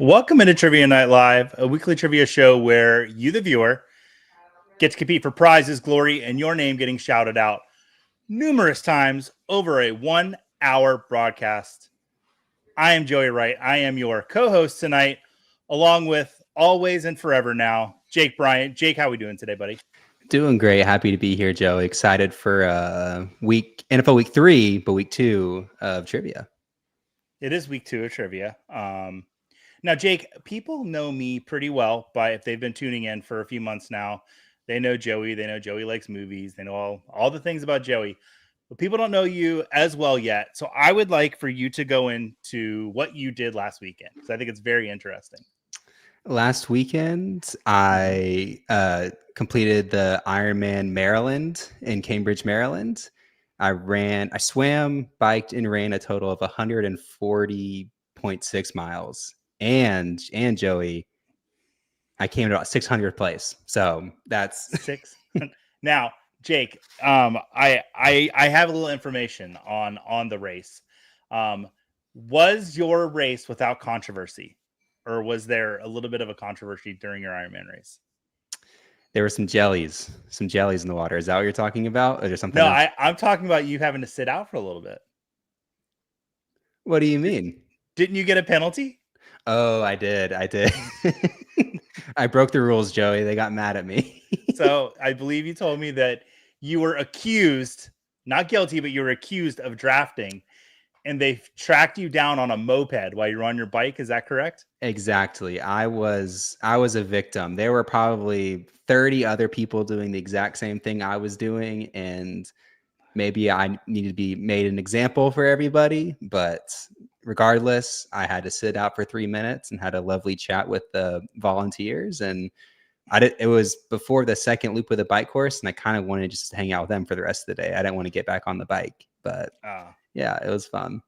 Welcome into Trivia Night Live, a weekly trivia show where you, the viewer, get to compete for prizes, glory, and your name getting shouted out numerous times over a 1 hour broadcast. I am Joey Wright. I am your co-host tonight, along with always and forever now, Jake Bryant. Jake, how are we doing today, buddy? Doing great. Happy to be here, Joe. Excited for NFL week 3, but week 2 of trivia. It is week 2 of trivia. Now, Jake, people know me pretty well if they've been tuning in for a few months now. They know Joey. They know Joey likes movies. They know all the things about Joey. But people don't know you as well yet. So I would like for you to go into what you did last weekend, because I think it's very interesting. Last weekend, I completed the Ironman Maryland in Cambridge, Maryland. I swam, biked, and ran a total of 140.6 miles. And Joey, I came to about 600th place. So that's 6. Now, Jake, I have a little information on the race. Was your race without controversy, or was there a little bit of a controversy during your Ironman race? There were some jellies in the water. Is that what you're talking about? Or is there something No, else? I'm talking about you having to sit out for a little bit. What do you mean? Didn't you get a penalty? Oh, I did. I broke the rules, Joey. They got mad at me. So I believe you told me that you were accused, not guilty, but you were accused of drafting, and they tracked you down on a moped while you were on your bike. Is that correct? Exactly. I was a victim. There were probably 30 other people doing the exact same thing I was doing, and maybe I needed to be made an example for everybody, but regardless, I had to sit out for 3 minutes and had a lovely chat with the volunteers. And it was before the second loop of the bike course, and I kind of wanted just to hang out with them for the rest of the day. I didn't want to get back on the bike, but yeah, it was fun.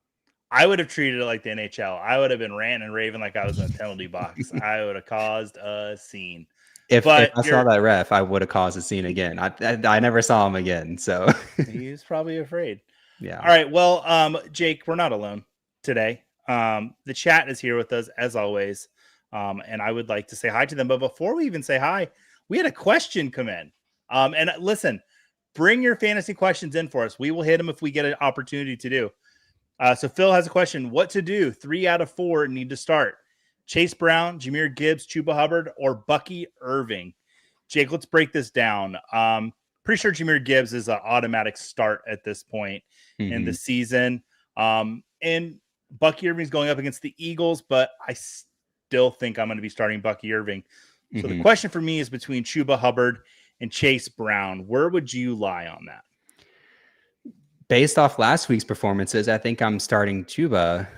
I would have treated it like the NHL. I would have been ranting and raving like I was in a penalty box. I would have caused a scene. If I saw that ref, I would have caused a scene again. I never saw him again, so he's probably afraid. Yeah. All right. Well, Jake, we're not alone today. The chat is here with us as always, and I would like to say hi to them. But before we even say hi, we had a question come in. And listen, bring your fantasy questions in for us. We will hit them if we get an opportunity to do. So Phil has a question. What to do? 3 out of 4 need to start. Chase Brown, Jahmyr Gibbs, Chuba Hubbard, or Bucky Irving? Jake, let's break this down. Pretty sure Jahmyr Gibbs is an automatic start at this point in the season. And Bucky Irving's going up against the Eagles, but I still think I'm going to be starting Bucky Irving. So the question for me is between Chuba Hubbard and Chase Brown. Where would you lie on that? Based off last week's performances, I think I'm starting Chuba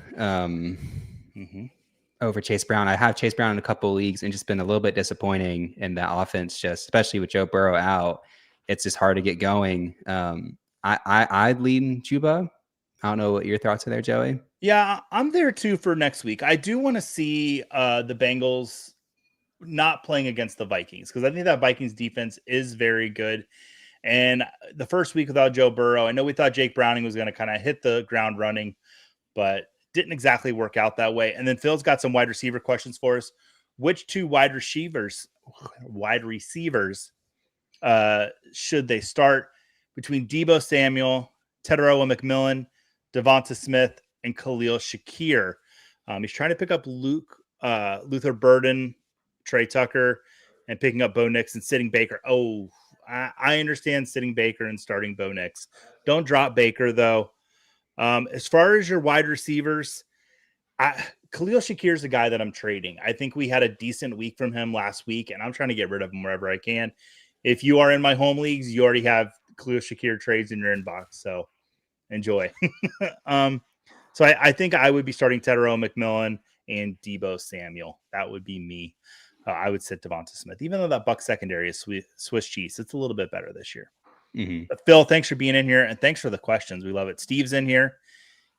over Chase Brown. I have Chase Brown in a couple of leagues and just been a little bit disappointing in the offense, just especially with Joe Burrow out. It's just hard to get going. I'd lean Chuba. I don't know what your thoughts are there, Joey. Yeah, I'm there too for next week. I do want to see the Bengals not playing against the Vikings, because I think that Vikings defense is very good. And the first week without Joe Burrow, I know we thought Jake Browning was going to kind of hit the ground running, but didn't exactly work out that way. And then Phil's got some wide receiver questions for us. Which 2 wide receivers should they start between Deebo Samuel, Teteroa McMillan, Devonta Smith, and Khalil Shakir? He's trying to pick up Luther Burden, Trey Tucker, and picking up Bo Nix and sitting Baker. Oh, I understand sitting Baker and starting Bo Nix. Don't drop Baker, though. As far as your wide receivers, Khalil Shakir is the guy that I'm trading. I think we had a decent week from him last week, and I'm trying to get rid of him wherever I can. If you are in my home leagues, you already have Khalil Shakir trades in your inbox, so enjoy. So I think I would be starting Teteroa McMillan and Deebo Samuel. That would be me. I would sit Devonta Smith, even though that Buck secondary is Swiss cheese. It's a little bit better this year. But Phil, thanks for being in here, and thanks for the questions. We love it. Steve's in here.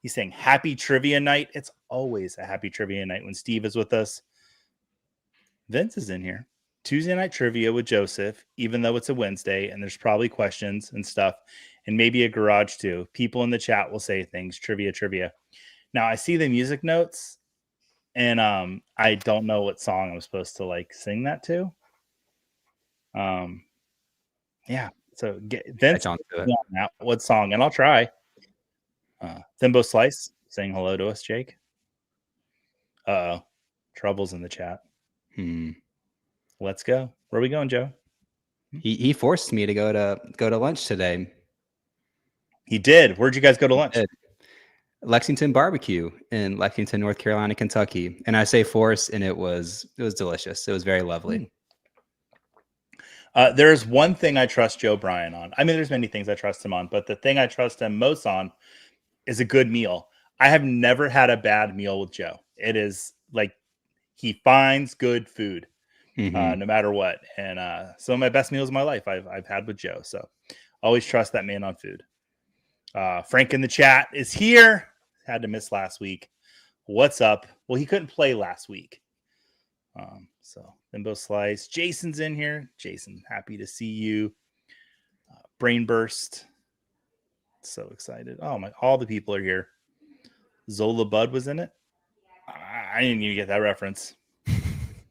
He's saying happy trivia night. It's always a happy trivia night when Steve is with us. Vince is in here. Tuesday night trivia with Joseph, even though it's a Wednesday, and there's probably questions and stuff, and maybe a garage too. People in the chat will say things. Trivia. Now, I see the music notes. and I don't know what song I'm supposed to like sing that to. Yeah. So Vince, Catch on to it. yeah, what song? And I'll try. Thimbo Slice, saying hello to us, Jake. Troubles in the chat. Let's go. Where are we going, Joe? He forced me to go to lunch today. He did. Where'd you guys go to lunch? Lexington Barbecue in Lexington, North Carolina, Kentucky. And I say force, and it was delicious. It was very lovely. There's one thing I trust Joe Bryan on. I mean, there's many things I trust him on, but the thing I trust him most on is a good meal. I have never had a bad meal with Joe. It is like he finds good food, no matter what. And some of my best meals of my life I've had with Joe. So always trust that man on food. Frank in the chat is here. Had to miss last week. What's up? Well, he couldn't play last week. So Limbo Slice. Jason's in here. Jason, happy to see you. Brain Burst. So excited. Oh my, all the people are here. Zola Bud was in it. I didn't even get that reference.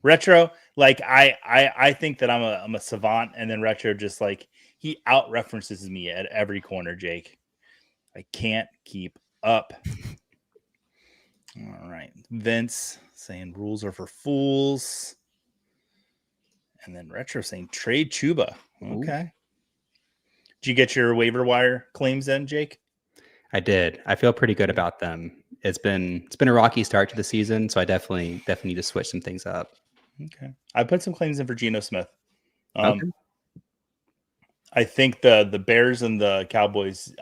Retro, like I think that I'm a savant, and then Retro just like he out references me at every corner, Jake. I can't keep up. All right. Vince saying rules are for fools. And then Retro saying trade Chuba. Okay. Ooh. Did you get your waiver wire claims in, Jake? I did. I feel pretty good about them. It's been a rocky start to the season, so I definitely need to switch some things up. Okay. I put some claims in for Geno Smith. Okay. I think the Bears and the Cowboys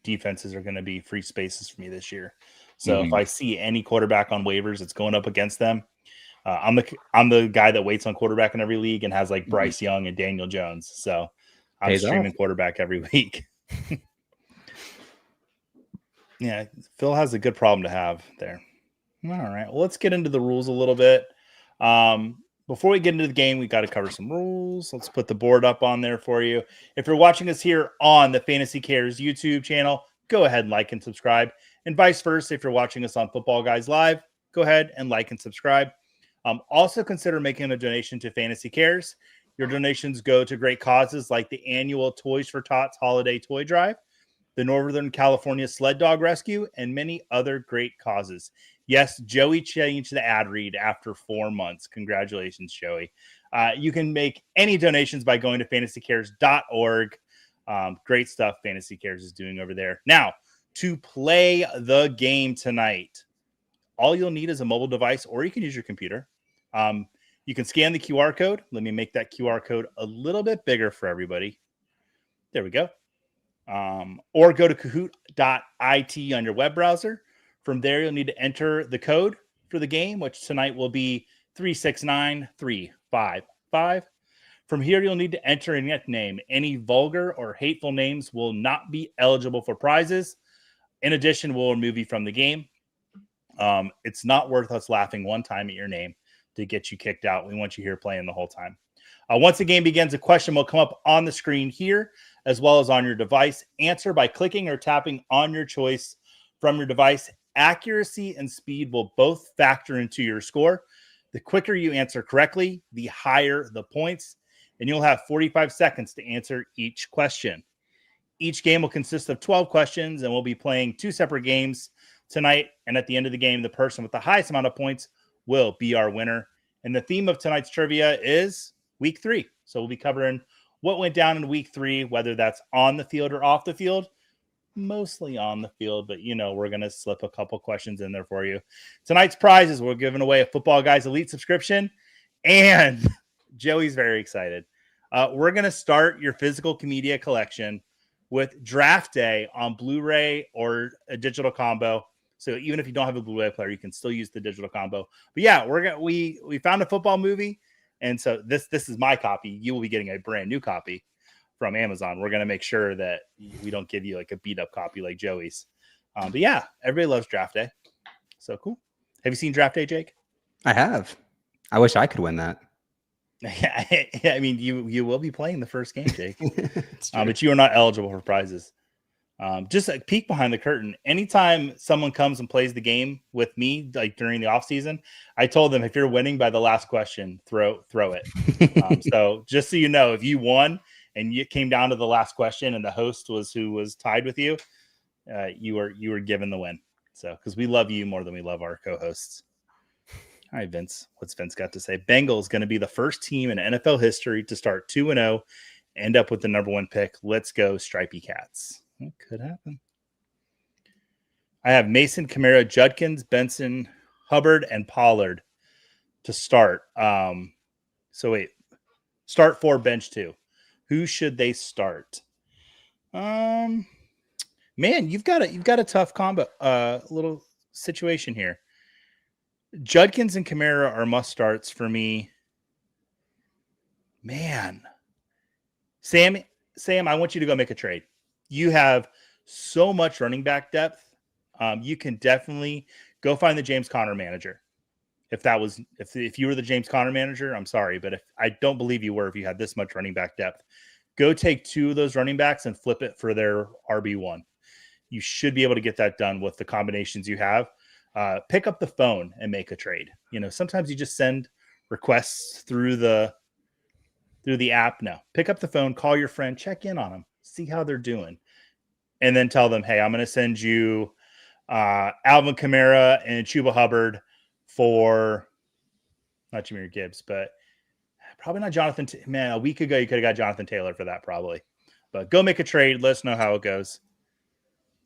defenses are going to be free spaces for me this year. So if I see any quarterback on waivers that's going up against them, I'm the guy that waits on quarterback in every league and has like Bryce Young and Daniel Jones. So I'm streaming quarterback every week. Yeah, Phil has a good problem to have there. All right, well, let's get into the rules a little bit. Before we get into the game, we got to cover some rules. Let's put the board up on there for you. If you're watching us here on the Fantasy Cares YouTube channel, go ahead and like and subscribe. And vice versa, if you're watching us on Footballguys Live, go ahead and like and subscribe. Also consider making a donation to Fantasy Cares. Your donations go to great causes like the annual Toys for Tots Holiday Toy Drive, the Northern California Sled Dog Rescue, and many other great causes. Yes, Joey changed the ad read after 4 months. Congratulations, Joey. You can make any donations by going to fantasycares.org. Great stuff Fantasy Cares is doing over there. Now, to play the game tonight, all you'll need is a mobile device, or you can use your computer. You can scan the QR code. Let me make that QR code a little bit bigger for everybody. There we go. Or go to Kahoot.it on your web browser. From there, you'll need to enter the code for the game, which tonight will be 369355. From here, you'll need to enter a nickname. Any vulgar or hateful names will not be eligible for prizes. In addition, we'll remove you from the game. It's not worth us laughing one time at your name to get you kicked out. We want you here playing the whole time. Once the game begins, a question will come up on the screen here, as well as on your device. Answer by clicking or tapping on your choice from your device. Accuracy and speed will both factor into your score. The quicker you answer correctly, the higher the points, and you'll have 45 seconds to answer each question. Each game will consist of 12 questions, and we'll be playing 2 separate games tonight. And at the end of the game, the person with the highest amount of points will be our winner. And the theme of tonight's trivia is week 3. So we'll be covering what went down in week 3, whether that's on the field or off the field. Mostly on the field, but we're going to slip a couple questions in there for you. Tonight's prizes, we're giving away a Footballguys Elite subscription, and Joey's very excited. We're going to start your physical media collection with Draft Day on Blu-ray or a digital combo. So even if you don't have a Blu-ray player, you can still use the digital combo. But yeah, we found a football movie, and so this is my copy. You will be getting a brand new copy from Amazon. We're going to make sure that we don't give you like a beat up copy like Joey's. But yeah, everybody loves Draft Day. So cool. Have you seen Draft Day, Jake? I have. I wish I could win that. I mean, you will be playing the first game, Jake. But you are not eligible for prizes. Just a peek behind the curtain. Anytime someone comes and plays the game with me, like during the off season, I told them, if you're winning by the last question, throw it. So just so you know, if you won and you came down to the last question and the host was who was tied with you, you were given the win. So, because we love you more than we love our co-hosts. All right, Vince. What's Vince got to say? Bengals going to be the first team in NFL history to start 2-0, end up with the number 1 pick. Let's go, Stripey Cats. It could happen. I have Mason, Kamara, Judkins, Benson, Hubbard, and Pollard to start. So wait, start 4, bench 2. Who should they start? Man, you've got a tough combo, little situation here. Judkins and Kamara are must starts for me. Man, Sam, I want you to go make a trade. You have so much running back depth. You can definitely go find the James Conner manager. If you were the James Conner manager, I'm sorry, but if I don't believe you were, if you had this much running back depth, go take 2 of those running backs and flip it for their RB1. You should be able to get that done with the combinations you have. Pick up the phone and make a trade. Sometimes you just send requests through the app. No, pick up the phone, call your friend, check in on them, see how they're doing, and then tell them, hey, I'm going to send you Alvin Kamara and Chuba Hubbard for not Jameer Gibbs, but probably not Jonathan. Man, a week ago you could have got Jonathan Taylor for that probably. But go make a trade. Let us know how it goes.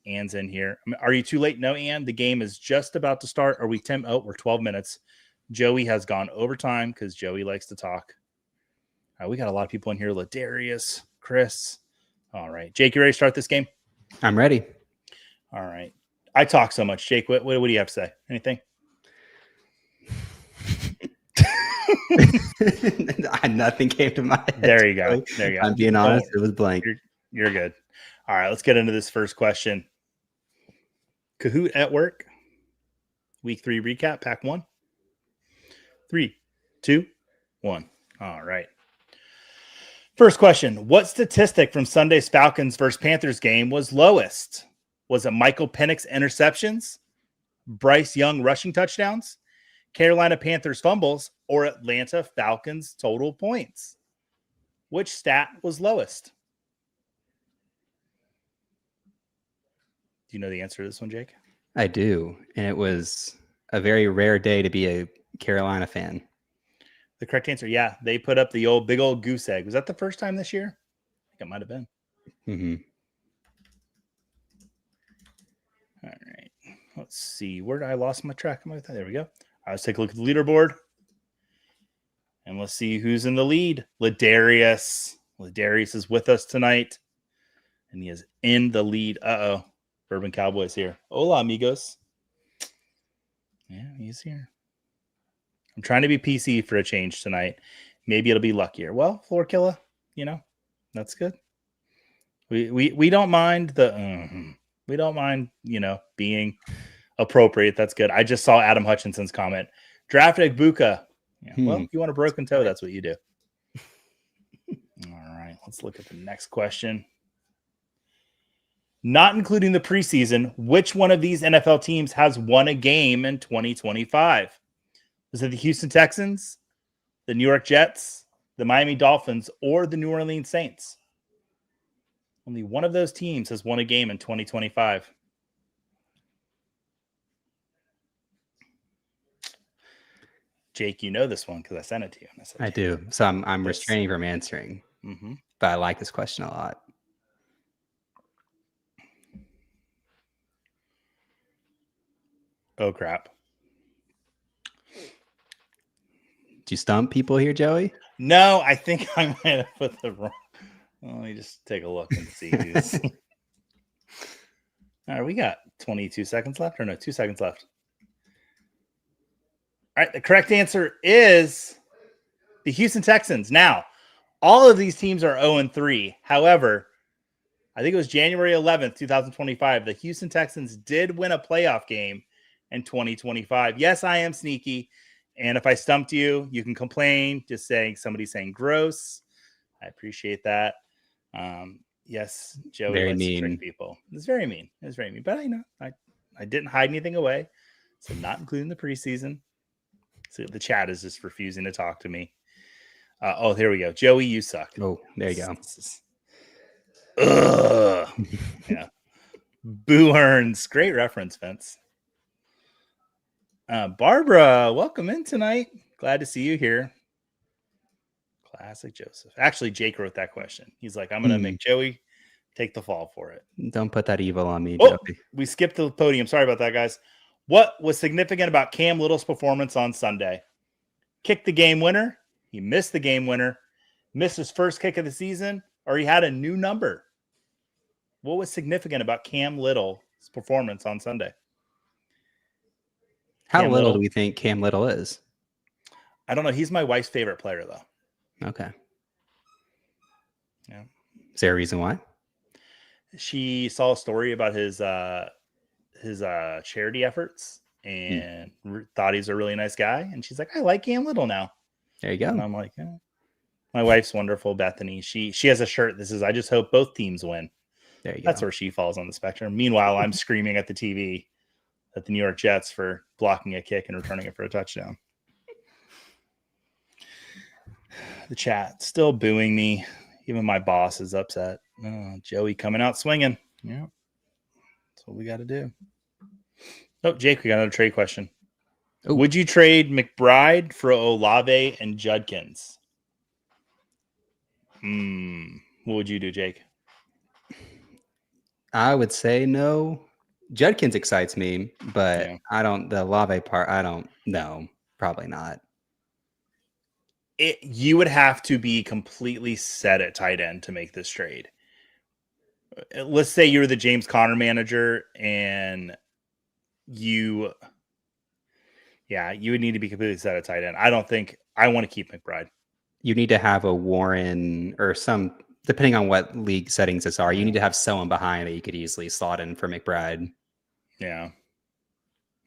Ann's in here. Are you too late? No, Ann. The game is just about to start. Are we 10? Oh, we're 12 minutes. Joey has gone overtime because Joey likes to talk. We got a lot of people in here. Ladarius, Chris. All right. Jake, you ready to start this game? I'm ready. All right. I talk so much. Jake, what do you have to say? Anything? Nothing came to my head. There you go. I'm being honest. It was blank. You're good. All right. Let's get into this first question. Kahoot at work. Week 3 recap, pack 1. 3, 2, 1. All right. First question. What statistic from Sunday's Falcons versus Panthers game was lowest? Was it Michael Penix interceptions, Bryce Young rushing touchdowns, Carolina Panthers fumbles, or Atlanta Falcons total points? Which stat was lowest? Do you know the answer to this one, Jake? I do. And it was a very rare day to be a Carolina fan. The correct answer, yeah. They put up the big old goose egg. Was that the first time this year? I think it might have been. Mm-hmm. All right. Let's see. Where did I lost my track? There we go. Let's take a look at the leaderboard. And let's see who's in the lead. Ladarius. Ladarius is with us tonight. And he is in the lead. Uh-oh. Bourbon Cowboy's here. Hola, amigos. Yeah, he's here. I'm trying to be PC for a change tonight. Maybe it'll be luckier. Well, Floor Killer, that's good. We don't mind we don't mind, being appropriate. That's good. I just saw Adam Hutchinson's comment. Drafted Buka. Yeah, well, if you want a broken toe, that's what you do. All right, let's look at the next question. Not including the preseason, which one of these NFL teams has won a game in 2025? Is it the Houston Texans, the New York Jets, the Miami Dolphins, or the New Orleans Saints? Only one of those teams has won a game in 2025. Jake, you know this one because I sent it to you. I do. So I'm restraining from answering. Mm-hmm. But I like this question a lot. Oh, crap. Did you stump people here, Joey? No, I think I might have put the wrong. Well, let me just take a look and see who's. All right, we got 22 seconds left, or no, 2 seconds left. All right, the correct answer is the Houston Texans. Now, all of these teams are 0-3. However, I think it was January 11th, 2025. The Houston Texans did win a playoff game in 2025. Yes, I am sneaky. And if I stumped you, you can complain. Just saying somebody's saying gross. I appreciate that. Yes, Joey Very likes to mean. trick people. It's very mean. It's very mean. But I didn't hide anything away. So not including the preseason. So the chat is just refusing to talk to me. Oh, here we go. Joey, you suck. Oh, there you go. Ugh. Yeah. Boo Earns. Great reference, Vince. Barbara, welcome in tonight. Glad to see you here. Classic Joseph. Actually, Jake wrote that question. He's like, I'm going to make Joey take the fall for it. Don't put that evil on me, Oh, Joey. we skipped the podium. Sorry about that, guys. What was significant about Cam Little's performance on Sunday? Kicked the game winner. He missed the game winner. Missed his first kick of the season, or he had a new number. What was significant about Cam Little's performance on Sunday? How little do we think Cam Little is? I don't know. He's my wife's favorite player, though. Okay. Yeah. Is there a reason why? She saw a story about his charity efforts and thought he's a really nice guy. And she's like, I like Cam Little now. There you go. And I'm like, yeah. My wife's wonderful, Bethany. She has a shirt that says, I just hope both teams win. There you go. That's where she falls on the spectrum. Meanwhile, I'm screaming at the TV at the New York Jets for blocking a kick and returning it for a touchdown. The chat still booing me. Even my boss is upset. Oh, Joey coming out swinging. Yeah. That's what we got to do. Oh, Jake, we got another trade question. Ooh. Would you trade McBride for Olave and Judkins? What would you do, Jake? I would say no. Judkins excites me, but the Olave part, I don't know. Probably not. You would have to be completely set at tight end to make this trade. Let's say you're the James Conner manager and you would need to be completely set at tight end. I don't think I want to keep McBride. You need to have a Warren or some, depending on what league settings this are, you need to have someone behind that you could easily slot in for McBride. Yeah,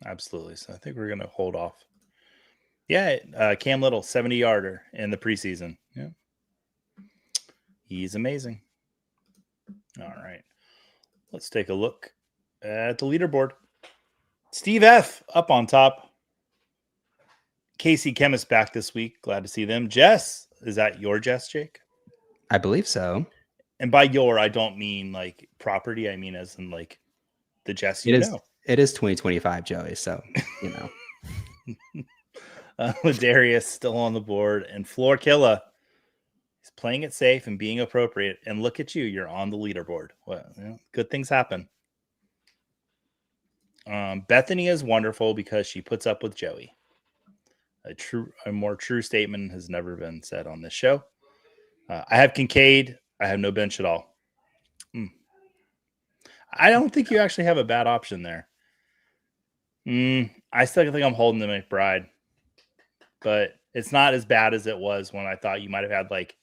absolutely. So I think we're going to hold off. Yeah, Cam Little, 70-yarder in the preseason. Yeah, he's amazing. All right, let's take a look at the leaderboard. Steve F. up on top. Casey Chemist back this week. Glad to see them. Jess, is that your Jess, Jake? I believe so. And by your, I don't mean like property. I mean as in like the Jess you know. It is 2025, Joey, so, you know. Ladarius still on the board. And Floor Killa, he's playing it safe and being appropriate. And look at you. You're on the leaderboard. Well, good things happen. Bethany is wonderful because she puts up with Joey. A more true statement has never been said on this show. I have Kincaid. I have no bench at all. I don't think you actually have a bad option there. I still think I'm holding the McBride, but it's not as bad as it was when I thought you might have had like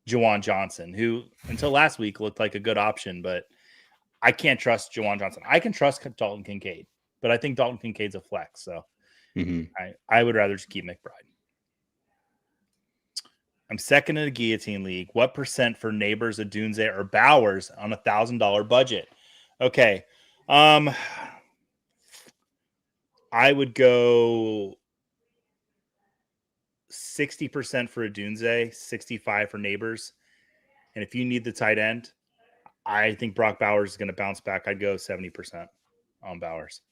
Juwan Johnson, who until last week looked like a good option, but I can't trust Juwan Johnson. I can trust Dalton Kincaid, but I think Dalton Kincaid's a flex, so I would rather just keep McBride. I'm second in a guillotine league. What percent for Neighbors, Adunze, or Bowers on $1,000 budget? Okay. I would go 60% for Adunze, 65% for Neighbors. And if you need the tight end, I think Brock Bowers is going to bounce back. I'd go 70% on Bowers.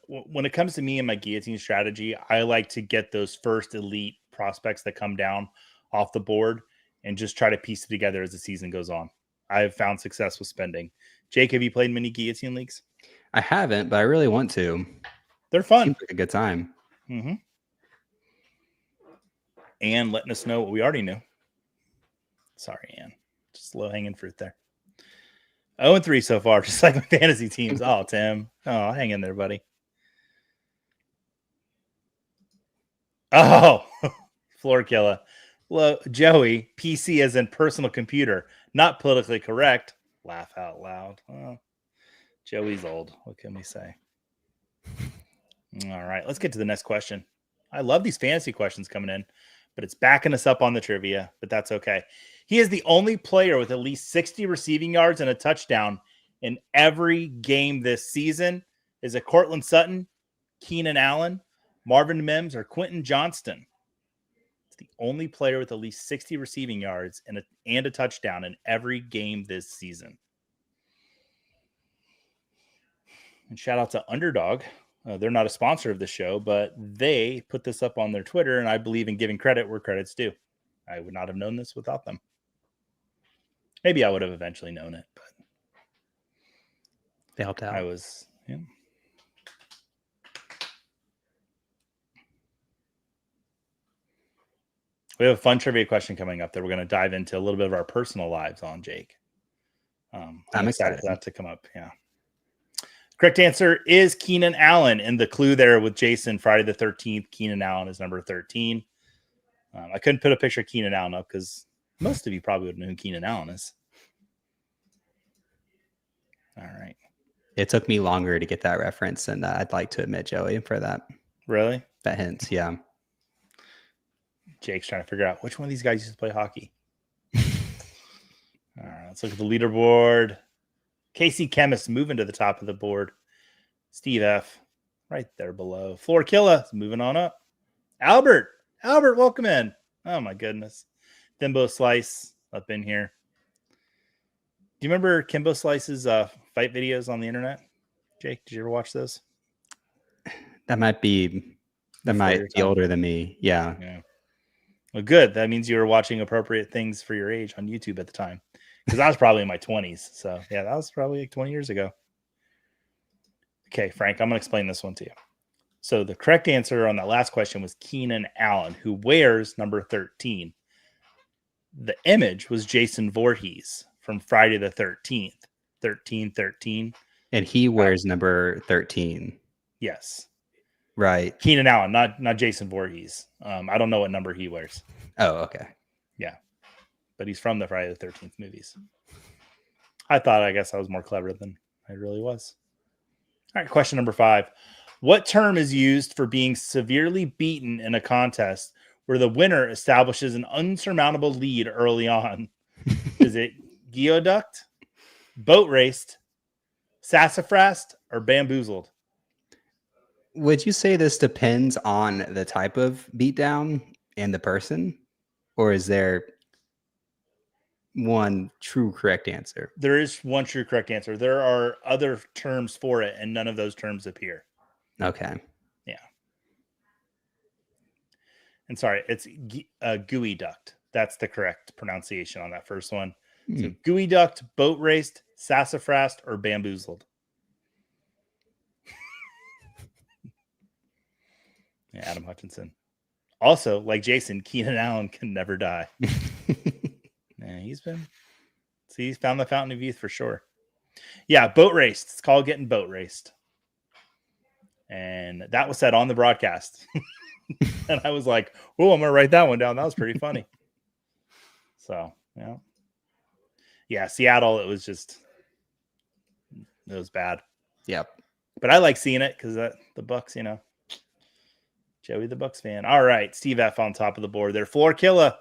When it comes to me and my guillotine strategy, I like to get those first elite prospects that come down off the board and just try to piece it together as the season goes on. I've found success with spending. Jake, have you played many guillotine leagues? I haven't, but I really want to. They're fun. Seems like a good time. And letting us know what we already knew. Sorry, Ann. Just low-hanging fruit there. 0-3 so far, just like my fantasy teams. Oh, Tim. Oh, hang in there, buddy. Oh, Floor Killa. Well, Joey, PC as in personal computer, not politically correct. Laugh out loud. Oh, Joey's old. What can we say? All right, let's get to the next question. I love these fantasy questions coming in, but it's backing us up on the trivia, but that's okay. He is the only player with at least 60 receiving yards and a touchdown in every game this season. Is it Cortland Sutton, Keenan Allen, Marvin Mims, or Quentin Johnston? It's the only player with at least 60 receiving yards and a touchdown in every game this season. And shout out to Underdog. They're not a sponsor of the show, but they put this up on their Twitter, and I believe in giving credit where credit's due. I would not have known this without them. Maybe I would have eventually known it, but they helped out. We have a fun trivia question coming up that we're going to dive into a little bit of our personal lives on, Jake. I'm excited for that to come up. Yeah. Correct answer is Keenan Allen. And the clue there with Jason, Friday the 13th, Keenan Allen is number 13. I couldn't put a picture of Keenan Allen up because most of you probably would know who Keenan Allen is. All right. It took me longer to get that reference, and I'd like to admit Joey for that. Really? That hint, yeah. Jake's trying to figure out which one of these guys used to play hockey. All right, let's look at the leaderboard. Casey Chemist moving to the top of the board. Steve F. right there below. Floor Killa is moving on up. Albert, welcome in. Oh my goodness. Thimbo Slice up in here. Do you remember Kimbo Slice's fight videos on the internet? Jake, did you ever watch those? That might be older than me. Yeah. Well, good. That means you were watching appropriate things for your age on YouTube at the time. Because I was probably in my 20s. So, yeah, that was probably like 20 years ago. Okay, Frank, I'm going to explain this one to you. So, the correct answer on that last question was Keenan Allen, who wears number 13. The image was Jason Voorhees from Friday the 13th. 13. And he wears number 13. Yes. Right. Keenan Allen, not Jason Voorhees. I don't know what number he wears. Oh, okay. Yeah. But he's from the Friday the 13th movies. I guess I was more clever than I really was. All right, question number 5. What term is used for being severely beaten in a contest where the winner establishes an unsurmountable lead early on? Is it geoducked, boat raced, sassafrased, or bamboozled? Would you say this depends on the type of beatdown and the person? Or is there one true correct answer? There is one true correct answer. There are other terms for it, and none of those terms appear. Okay. Yeah. And sorry, it's gooey ducked. That's the correct pronunciation on that first one. So gooey ducked, boat raced, sassafrased, or bamboozled. Yeah, Adam Hutchinson. Also, like Jason, Keenan Allen can never die. Yeah, he's found the fountain of youth for sure. Yeah, boat raced. It's called getting boat raced. And that was said on the broadcast. And I was like, oh, I'm going to write that one down. That was pretty funny. So, yeah. Yeah, Seattle, it was bad. Yep. But I like seeing it because the Bucks, Joey the Bucks fan. All right, Steve F on top of the board there. Floor Killa.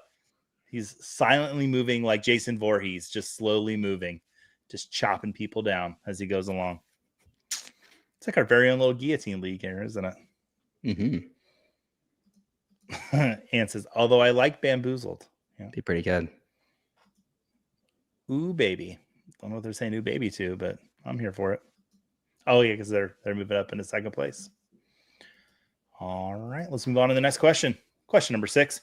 He's silently moving like Jason Voorhees, just slowly moving, just chopping people down as he goes along. It's like our very own little guillotine league here, isn't it? Mm-hmm. Ann says, although I like bamboozled. Yeah. Be pretty good. Ooh, baby. Don't know what they're saying ooh, baby to, but I'm here for it. Oh, yeah, because they're moving up into second place. All right, let's move on to the next question. Question number 6.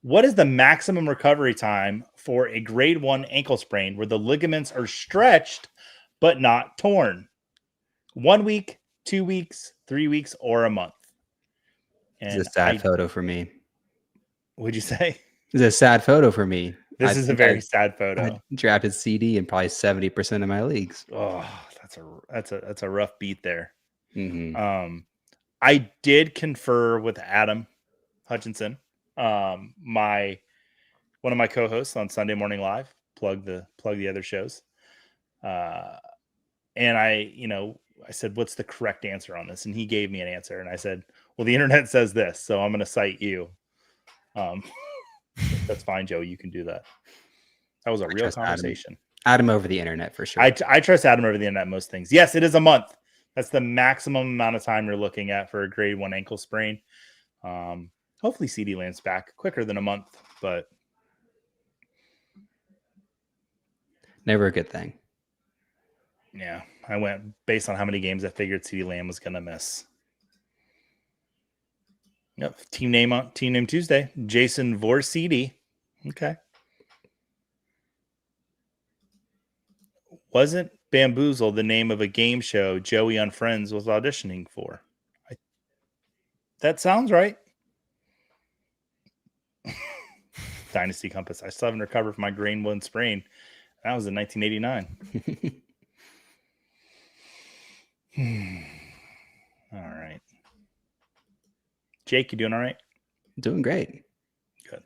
What is the maximum recovery time for a grade 1 ankle sprain where the ligaments are stretched but not torn? 1 week, 2 weeks, 3 weeks, or a month? And it's a sad photo for me. What'd you say? It's a sad photo for me. This is a very sad photo. I drafted CD in probably 70% of my leagues. Oh, that's a rough beat there. Mm-hmm. I did confer with Adam Hutchinson, one of my co-hosts on Sunday Morning Live. Plug the other shows. And I said, what's the correct answer on this? And he gave me an answer. And I said, well, the internet says this, so I'm going to cite you. That's fine, Joe. You can do that. That was a real trust conversation. Adam over the internet for sure. I trust Adam over the internet most things. Yes, it is a month. That's the maximum amount of time you're looking at for a grade 1 ankle sprain. Hopefully CD Lamb's back quicker than a month, but never a good thing. Yeah, I went based on how many games I figured CD Lamb was going to miss. Yep, team name Tuesday, Jason Vorcidi. Okay. Wasn't Bamboozle the name of a game show Joey on Friends was auditioning for? That sounds right. Dynasty Compass. I still haven't recovered from my grain 1 sprain. That was in 1989. All right. Jake, you doing all right? Doing great. Good.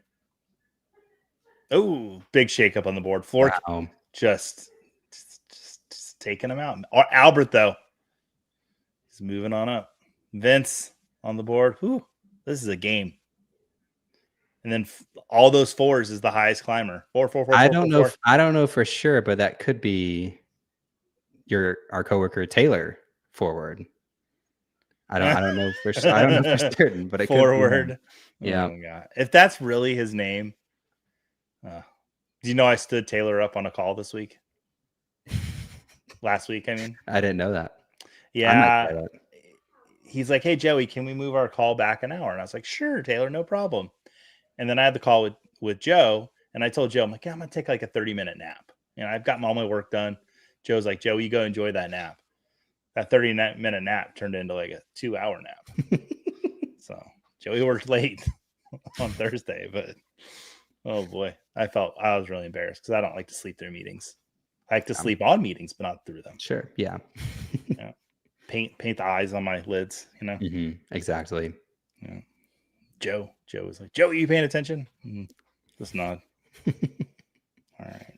Oh, big shakeup on the board. Floor just taking him out. Albert, though, he's moving on up. Vince on the board. Whew, this is a game. And then all those 4s is the highest climber. 4, 4, 4. I don't know. I don't know for sure, but that could be our coworker Taylor forward. I don't know for certain, but it forward. Could be yeah. Oh, God. If that's really his name, do you know I stood Taylor up on a call this week? Last week, I mean. I didn't know that. Yeah. He's like, "Hey Joey, can we move our call back an hour?" And I was like, "Sure, Taylor, no problem." And then I had the call with Joe, and I told Joe, I'm like, "Yeah, I'm gonna take like a 30-minute nap. I've gotten all my work done." Joe's like, "Joe, you go enjoy that nap." That 30-minute nap turned into like a 2-hour nap. So Joey worked late on Thursday, but oh boy, I was really embarrassed because I don't like to sleep through meetings. I like to sleep on meetings, but not through them. Sure, yeah. Yeah. Paint the eyes on my lids, Mm-hmm. Exactly. Yeah. Joe was like, "Joe, are you paying attention?" Just nod. All right.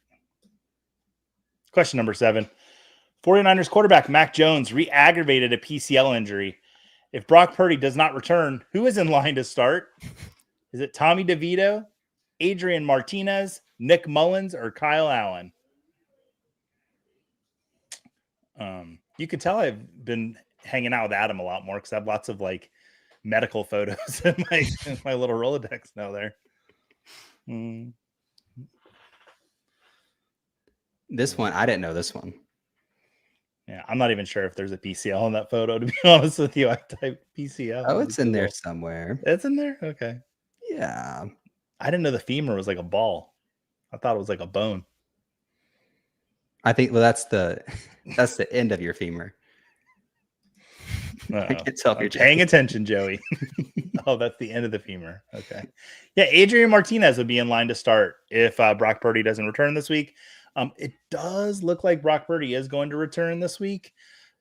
Question number 7. 49ers quarterback Mac Jones re-aggravated a PCL injury. If Brock Purdy does not return, who is in line to start? Is it Tommy DeVito, Adrian Martinez, Nick Mullins, or Kyle Allen? You can tell I've been hanging out with Adam a lot more because I have lots of like medical photos in my little Rolodex now there. This one, I didn't know this one. Yeah, I'm not even sure if there's a PCL on that photo, to be honest with you. I typed PCL. Oh, it's in there somewhere. It's in there? Okay. Yeah. I didn't know the femur was like a ball. I thought it was like a bone. I think, well, that's the end of your femur. I can't tell if you're paying attention, Joey. Oh, that's the end of the femur. Okay. Yeah, Adrian Martinez would be in line to start if Brock Purdy doesn't return this week. It does look like Brock Purdy is going to return this week.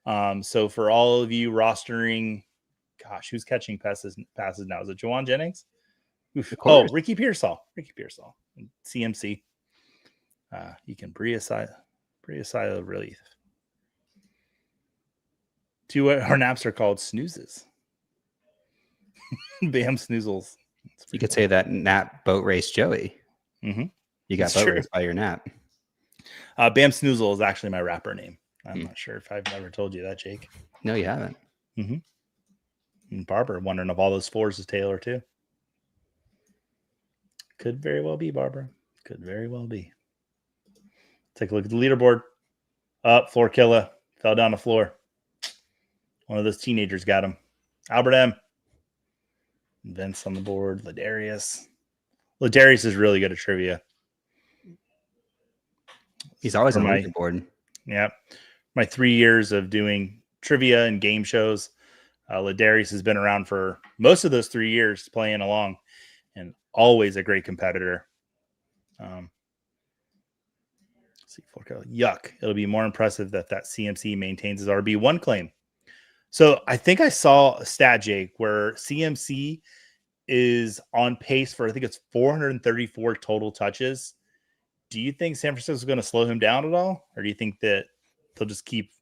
So for all of you rostering, gosh, who's catching passes now? Is it Juwan Jennings? Oh, Ricky Pearsall. CMC. You can breathe a sigh of relief. 2 our naps are called snoozes. Bam snoozles. You could say that nap boat race Joey. Mm-hmm. You got boat race by your nap. Bam Snoozle is actually my rapper name. I'm not sure if I've ever told you that, Jake. No, you haven't. Mm-hmm. And Barbara wondering if all those 4s is Taylor too. Could very well be, Barbara. Could very well be. Take a look at the leaderboard. Up, floor killer. Fell down the floor. One of those teenagers got him. Albert M. Vince on the board. Ladarius. Ladarius is really good at trivia. He's always on the board. Yeah. My 3 years of doing trivia and game shows. Ladarius has been around for most of those 3 years playing along and always a great competitor. Yuck. It'll be more impressive that CMC maintains his RB1 claim. So I think I saw a stat, Jake, where CMC is on pace for, I think it's 434 total touches. Do you think San Francisco is going to slow him down at all? Or do you think that they'll just keep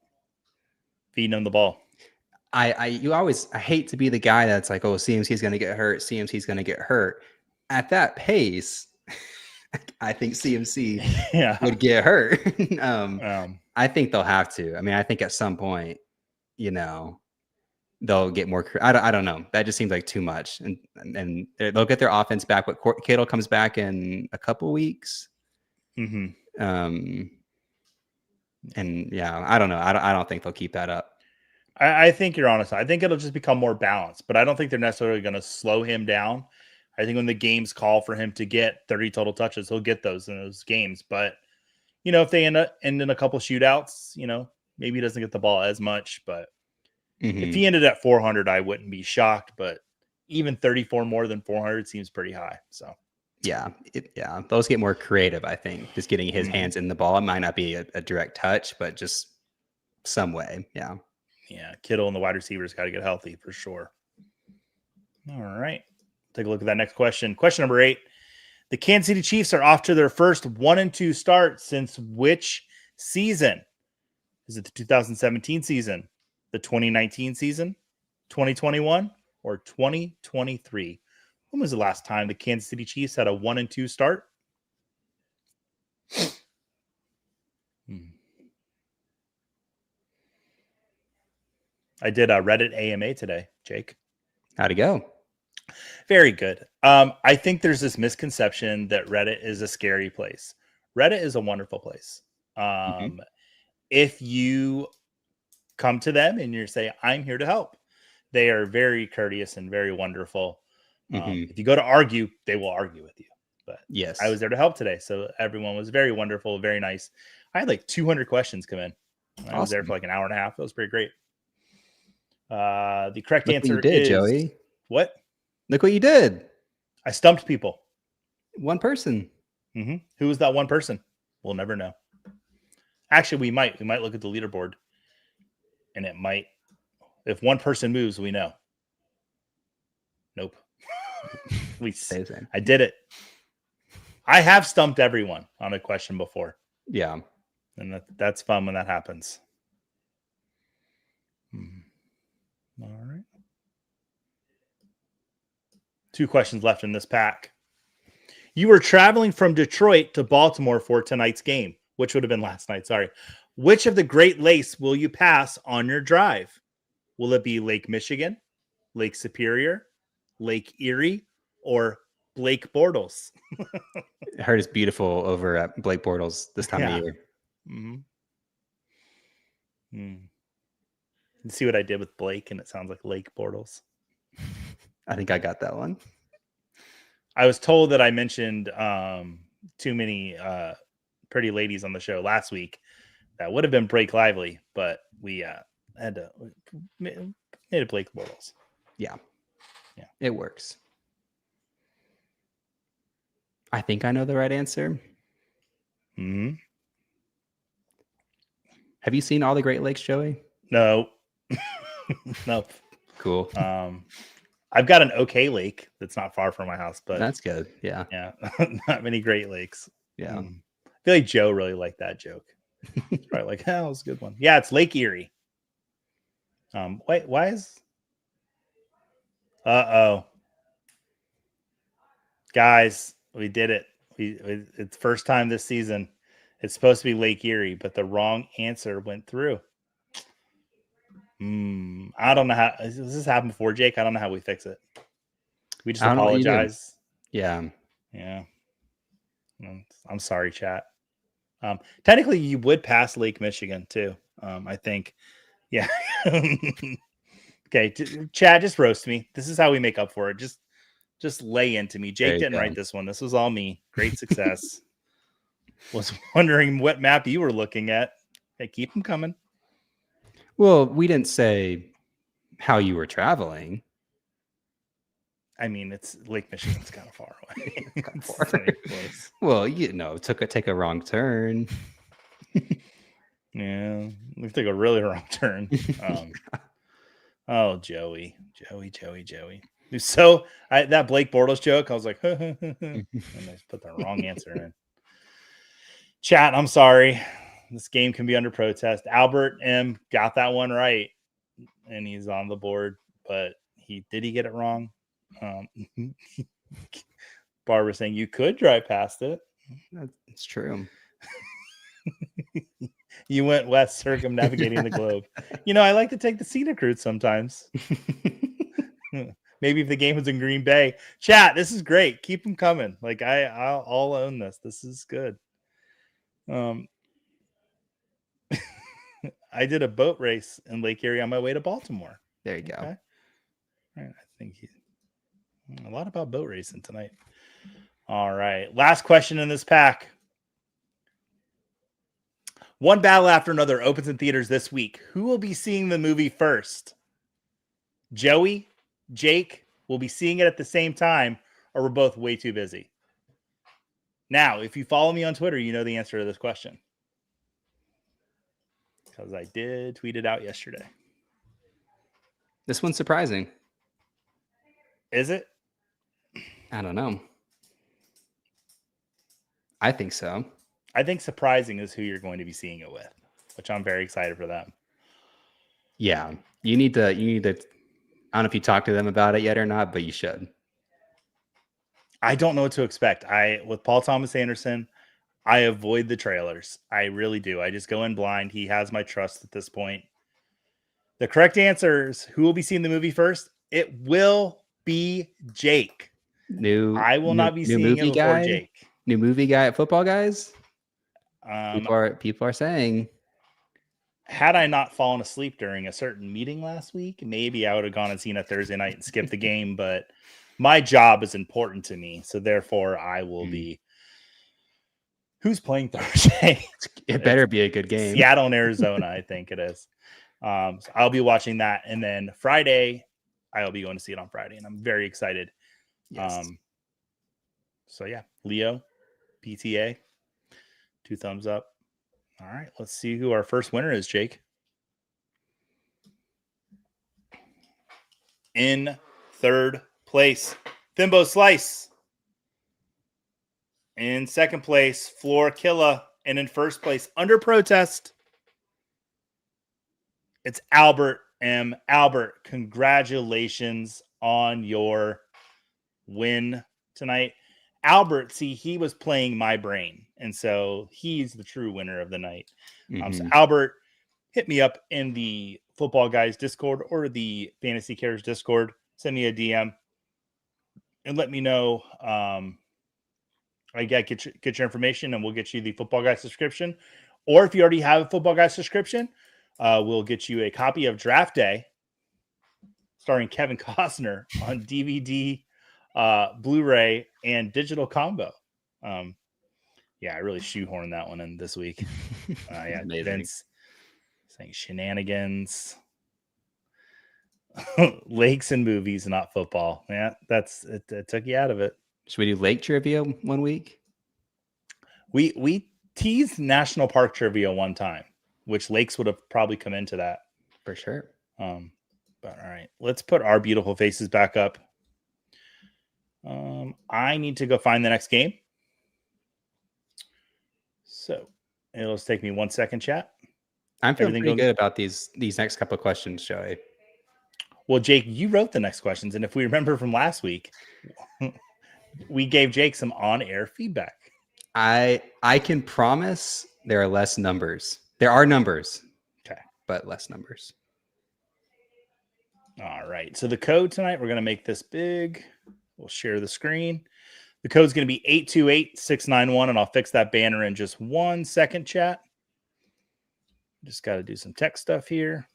feeding him the ball? I hate to be the guy that's like, oh, CMC's going to get hurt. CMC's going to get hurt. At that pace, I think CMC Yeah. would get hurt. Um, I think they'll have to. I mean, I think at some point, they'll get more. I don't know. That just seems like too much, and they'll get their offense back. But Kittle comes back in a couple weeks. mhm. And yeah, I don't know. I don't think they'll keep that up. I think you're honest. I think it'll just become more balanced, but I don't think they're necessarily going to slow him down. I think when the games call for him to get 30 total touches, he'll get those in those games. But if they end in a couple shootouts, maybe he doesn't get the ball as much. But if he ended at 400, I wouldn't be shocked. But even 34 more than 400 seems pretty high. So yeah, those get more creative. I think just getting his hands in the ball. It might not be a direct touch, but just some way. Yeah. Yeah, Kittle and the wide receivers got to get healthy for sure. All right. Take a look at that next question. Question number 8. The Kansas City Chiefs are off to their first 1-2 start since which season? Is it the 2017 season, the 2019 season, 2021, or 2023? When was the last time the Kansas City Chiefs had a 1-2 start? I did a Reddit AMA today, Jake. How'd it go? Very good. I think there's this misconception that Reddit is a scary place. Reddit is a wonderful place. If you come to them and you say, I'm here to help, they are very courteous and very wonderful. If you go to argue, they will argue with you. But yes, I was there to help today. So everyone was very wonderful, very nice. I had like 200 questions come in. I was there for like an hour and a half. It was pretty great. The correct answer what you did, is Joey. What? Look what you did. I stumped people. One person. Who was that one person? We'll never know. Actually, we might look at the leaderboard, and it might. If one person moves, we know. Nope. I did it. I have stumped everyone on a question before. Yeah, and that's fun when that happens. All right. 2 questions left in this pack. You were traveling from Detroit to Baltimore for tonight's game, which would have been last night. Sorry. Which of the Great Lakes will you pass on your drive? Will it be Lake Michigan, Lake Superior, Lake Erie, or Blake Bortles? I heard it's beautiful over at Blake Bortles this time of year. You see what I did with Blake, and it sounds like Lake Bortles. I think I got that one. I was told that I mentioned too many pretty ladies on the show last week. That would have been Blake Lively, but we had to made it Blake Bortles. Yeah, it works. I think I know the right answer. Have you seen all the Great Lakes, Joey? No. No. Cool. I've got an okay lake that's not far from my house, but that's good. Yeah. Not many Great Lakes. Yeah. I feel like Joe really liked that joke. Right, like, that was a good one. Yeah, it's Lake Erie. Wait, why is? Guys, we did it. It's first time this season. It's supposed to be Lake Erie, but the wrong answer went through. I don't know how. Has this happened before, Jake? I don't know how we fix it. We just apologize. Yeah. I'm sorry, chat. Technically, you would pass Lake Michigan too. I think. Yeah. Okay, Chad, just roast me. This is how we make up for it. Just lay into me. Jake didn't write this one. This was all me. Great success. Was wondering what map you were looking at. Okay, keep them coming. Well, we didn't say how you were traveling. I mean, it's Lake Michigan's kind of far away. Close. Well, take a wrong turn. Yeah, we took a really wrong turn. Oh, Joey. So that Blake Bortles joke, I was like, and I put the wrong answer in. Chat, I'm sorry. This game can be under protest. Albert M got that one right, and he's on the board. But did he get it wrong? Barbara saying you could drive past it. It's true. You went west, circumnavigating the globe. I like to take the scenic route sometimes. Maybe if the game was in Green Bay. Chat, this is great. Keep them coming. Like I'll own this. This is good. I did a boat race in Lake Erie on my way to Baltimore. There you go. All right, I think a lot about boat racing tonight. All right, last question in this pack. One battle after another opens in theaters this week. Who will be seeing the movie first? Joey, Jake will be seeing it at the same time, or we're both way too busy. Now, if you follow me on Twitter, you know the answer to this question. Because I did tweet it out yesterday. This one's surprising. Is it? I don't know. I think so. I think surprising is who you're going to be seeing it with, which I'm very excited for them. Yeah. You need to, I don't know if you talked to them about it yet or not, but you should. I don't know what to expect. With Paul Thomas Anderson, I avoid the trailers. I really do. I just go in blind. He has my trust at this point. The correct answer is who will be seeing the movie first? It will be Jake. I will not be seeing it before Jake. New movie guy at Footballguys? People are saying. Had I not fallen asleep during a certain meeting last week, maybe I would have gone and seen it Thursday night and skipped the game, but my job is important to me. So therefore I will be. Who's playing Thursday? It better be a good game. Seattle and Arizona, I think it is. So I'll be watching that. And then Friday, I'll be going to see it on Friday. And I'm very excited. Yes. So yeah, Leo, PTA, 2 thumbs up. All right, let's see who our first winner is, Jake. In third place, Thimbo Slice. In second place, Floor Killa. And in first place, under protest, it's Albert M. Albert, congratulations on your win tonight. Albert, see, he was playing my brain, and so he's the true winner of the night. So Albert, hit me up in the Football Guys Discord or the Fantasy Cares Discord. Send me a DM and let me know. Get your information, and we'll get you the Football Guys subscription. Or if you already have a Football Guys subscription, we'll get you a copy of Draft Day, starring Kevin Costner, on DVD, Blu-ray, and digital combo. I really shoehorned that one in this week. Vince saying shenanigans, lakes and movies, not football. Yeah, that's it. It took you out of it. Should we do lake trivia one week? We teased national park trivia one time, which lakes would have probably come into that for sure. But all right, let's put our beautiful faces back up. I need to go find the next game. So it'll just take me 1 second, chat. I'm feeling pretty good about these next couple of questions, Joey. Well, Jake, you wrote the next questions, and if we remember from last week, we gave Jake some on-air feedback. I can promise there are less numbers. There are numbers, okay, but less numbers. All right. So the code tonight, we're going to make this big. We'll share the screen. The code's going to be 828691, and I'll fix that banner in just 1 second, chat. Just got to do some tech stuff here.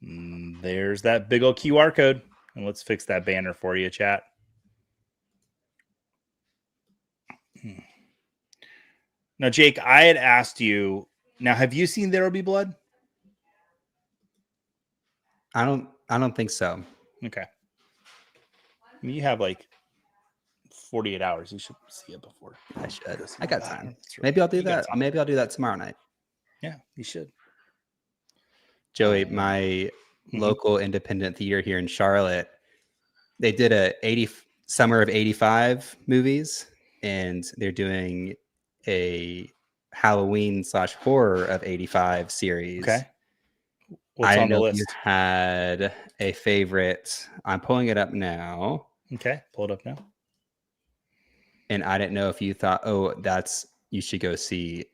There's that big old QR code. And let's fix that banner for you, chat. Now, Jake, I had asked you. Now, have you seen There Will Be Blood? I don't think so. Okay. I mean, you have like 48 hours. You should see it before. I should. I got time. Really, maybe I'll do that. Maybe I'll do that tomorrow night. Yeah, you should. Joey, my local independent theater here in Charlotte, they did a summer of 85 movies, and they're doing a Halloween/horror of 85 series. Okay. I don't know if you had a favorite. I'm pulling it up now. Okay, pull it up now. and I didn't know if you thought, oh, you should go see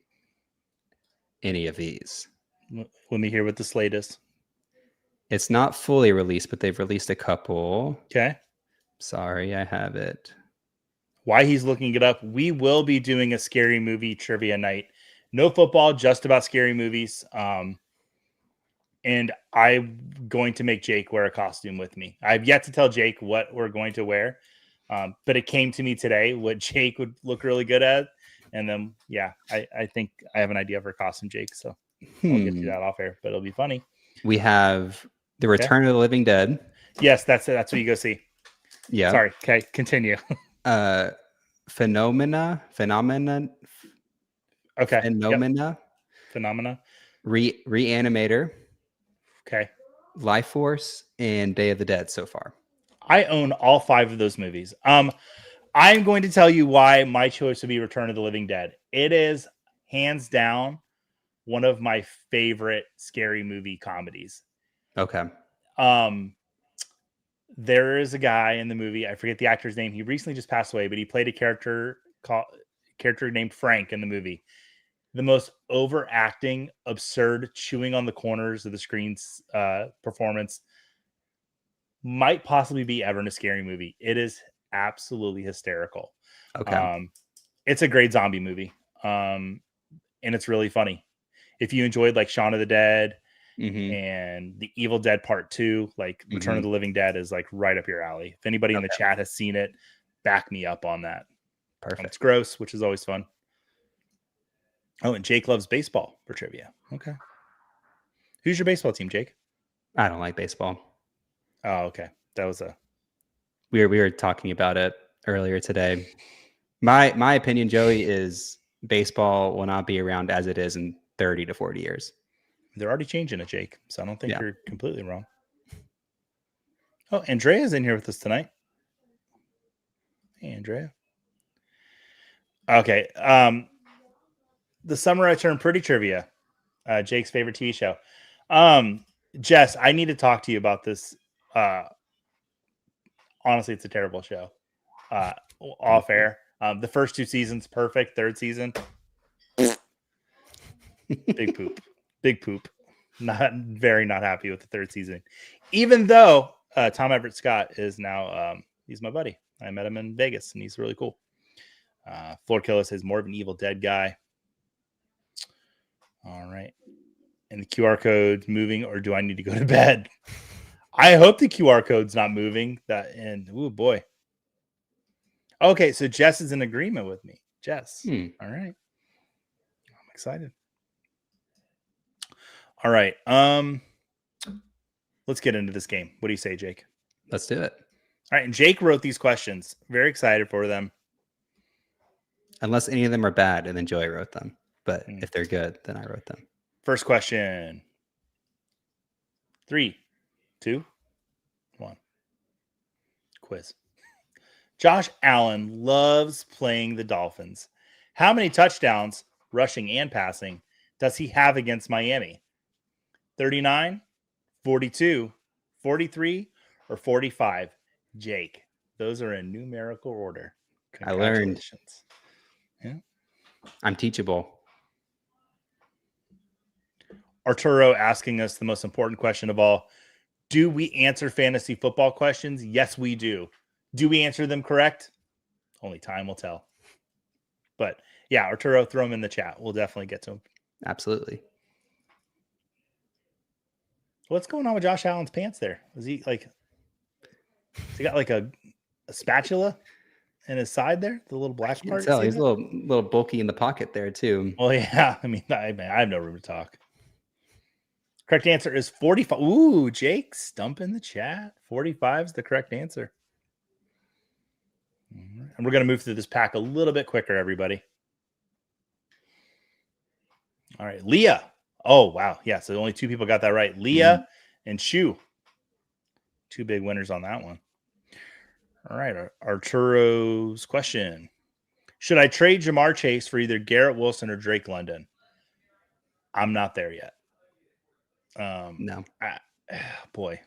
any of these. Let me hear what the slate is. It's not fully released, but they've released a couple. Okay. Sorry, I have it. Why he's looking it up, we will be doing a scary movie trivia night. No football, just about scary movies. And I'm going to make Jake wear a costume with me. I've yet to tell Jake what we're going to wear, but it came to me today what Jake would look really good at. And then, yeah, I think I have an idea for a costume, Jake. So I'll get you that off air, but it'll be funny. We have The Return of the Living Dead. Yes, that's it. That's what you go see. Yeah. Sorry. Okay, continue. Phenomena. Okay. Phenomena. Yep. Phenomena. Reanimator. Okay. Life Force and Day of the Dead so far. I own all 5 of those movies. I'm going to tell you why my choice would be Return of the Living Dead. It is hands down one of my favorite scary movie comedies. Okay. There is a guy in the movie, I forget the actor's name. He recently just passed away, but he played a character named Frank in the movie. The most overacting, absurd, chewing on the corners of the screen's performance might possibly be ever in a scary movie. It is absolutely hysterical. Okay. It's a great zombie movie. And it's really funny. If you enjoyed like Shaun of the Dead and The Evil Dead Part 2, like Return of the Living Dead is like right up your alley. If anybody in the chat has seen it, back me up on that. Perfect. It's gross, which is always fun. Oh, and Jake loves baseball for trivia. Okay. Who's your baseball team, Jake? I don't like baseball. Oh, okay. That was we were talking about it earlier today. My opinion, Joey, is baseball will not be around as it is in 30 to 40 years. They're already changing it, Jake. So I don't think you're completely wrong. Oh, Andrea's in here with us tonight. Hey, Andrea. Okay. The Summer I Turned Pretty trivia. Jake's favorite TV show. Jess, I need to talk to you about this. Honestly, it's a terrible show. Off air. The first 2 seasons, perfect. 3rd season, big poop. Big poop. Not happy with the 3rd season. Even though Tom Everett Scott is now he's my buddy. I met him in Vegas and he's really cool. Floor Killer says more of an Evil Dead guy. All right. And the QR code's moving, or do I need to go to bed? I hope the QR code's not moving. Oh boy. Okay, so Jess is in agreement with me. Jess. All right. I'm excited. All right. Let's get into this game. What do you say, Jake? Let's do it. All right. And Jake wrote these questions. Very excited for them. Unless any of them are bad, and then Joey wrote them. But if they're good, then I wrote them. First question. 3, 2, 1. Quiz. Josh Allen loves playing the Dolphins. How many touchdowns, rushing and passing, does he have against Miami? 39, 42, 43, or 45? Jake, those are in numerical order. Congratulations. I learned. Yeah. I'm teachable. Arturo asking us the most important question of all. Do we answer fantasy football questions? Yes, we do. Do we answer them correct? Only time will tell. But yeah, Arturo, throw them in the chat. We'll definitely get to them. Absolutely. What's going on with Josh Allen's pants there? Was he like, has he got like a spatula in his side there? The little black part? Tell. He's a little bulky in the pocket there too. Well, yeah. I mean, I have no room to talk. Correct answer is 45. Ooh, Jake, stump in the chat. 45 is the correct answer. And we're going to move through this pack a little bit quicker, everybody. All right, Leah. Oh, wow. Yeah, so only 2 people got that right. Leah and Shu. 2 big winners on that one. All right, Arturo's question. Should I trade Jamar Chase for either Garrett Wilson or Drake London? I'm not there yet. No. Boy.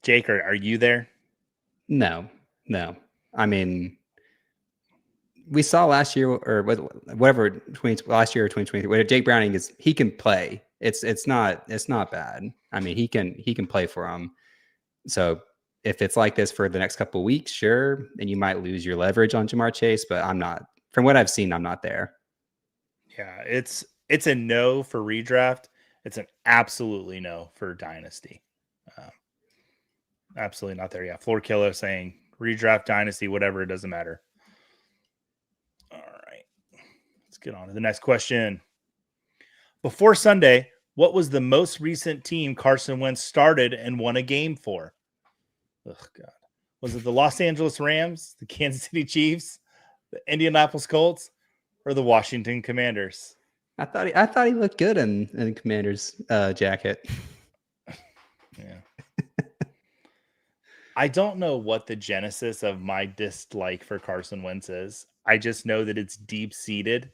Jake, are you there? No. I mean, we saw last year or whatever last year or 2023, where Jake Browning he can play. It's not bad. I mean, he can play for them. So if it's like this for the next couple of weeks, sure, then you might lose your leverage on Jamar Chase, but I'm not. From what I've seen, I'm not there. Yeah, it's a no for redraft. It's an absolutely no for dynasty. Absolutely not there. Yeah, Floor Killer saying redraft dynasty, whatever, it doesn't matter. All right, let's get on to the next question. Before Sunday, what was the most recent team Carson Wentz started and won a game for? Oh, God. Was it the Los Angeles Rams, the Kansas City Chiefs, the Indianapolis Colts, or the Washington Commanders? I thought he looked good in the Commander's jacket. Yeah. I don't know what the genesis of my dislike for Carson Wentz is. I just know that it's deep seated,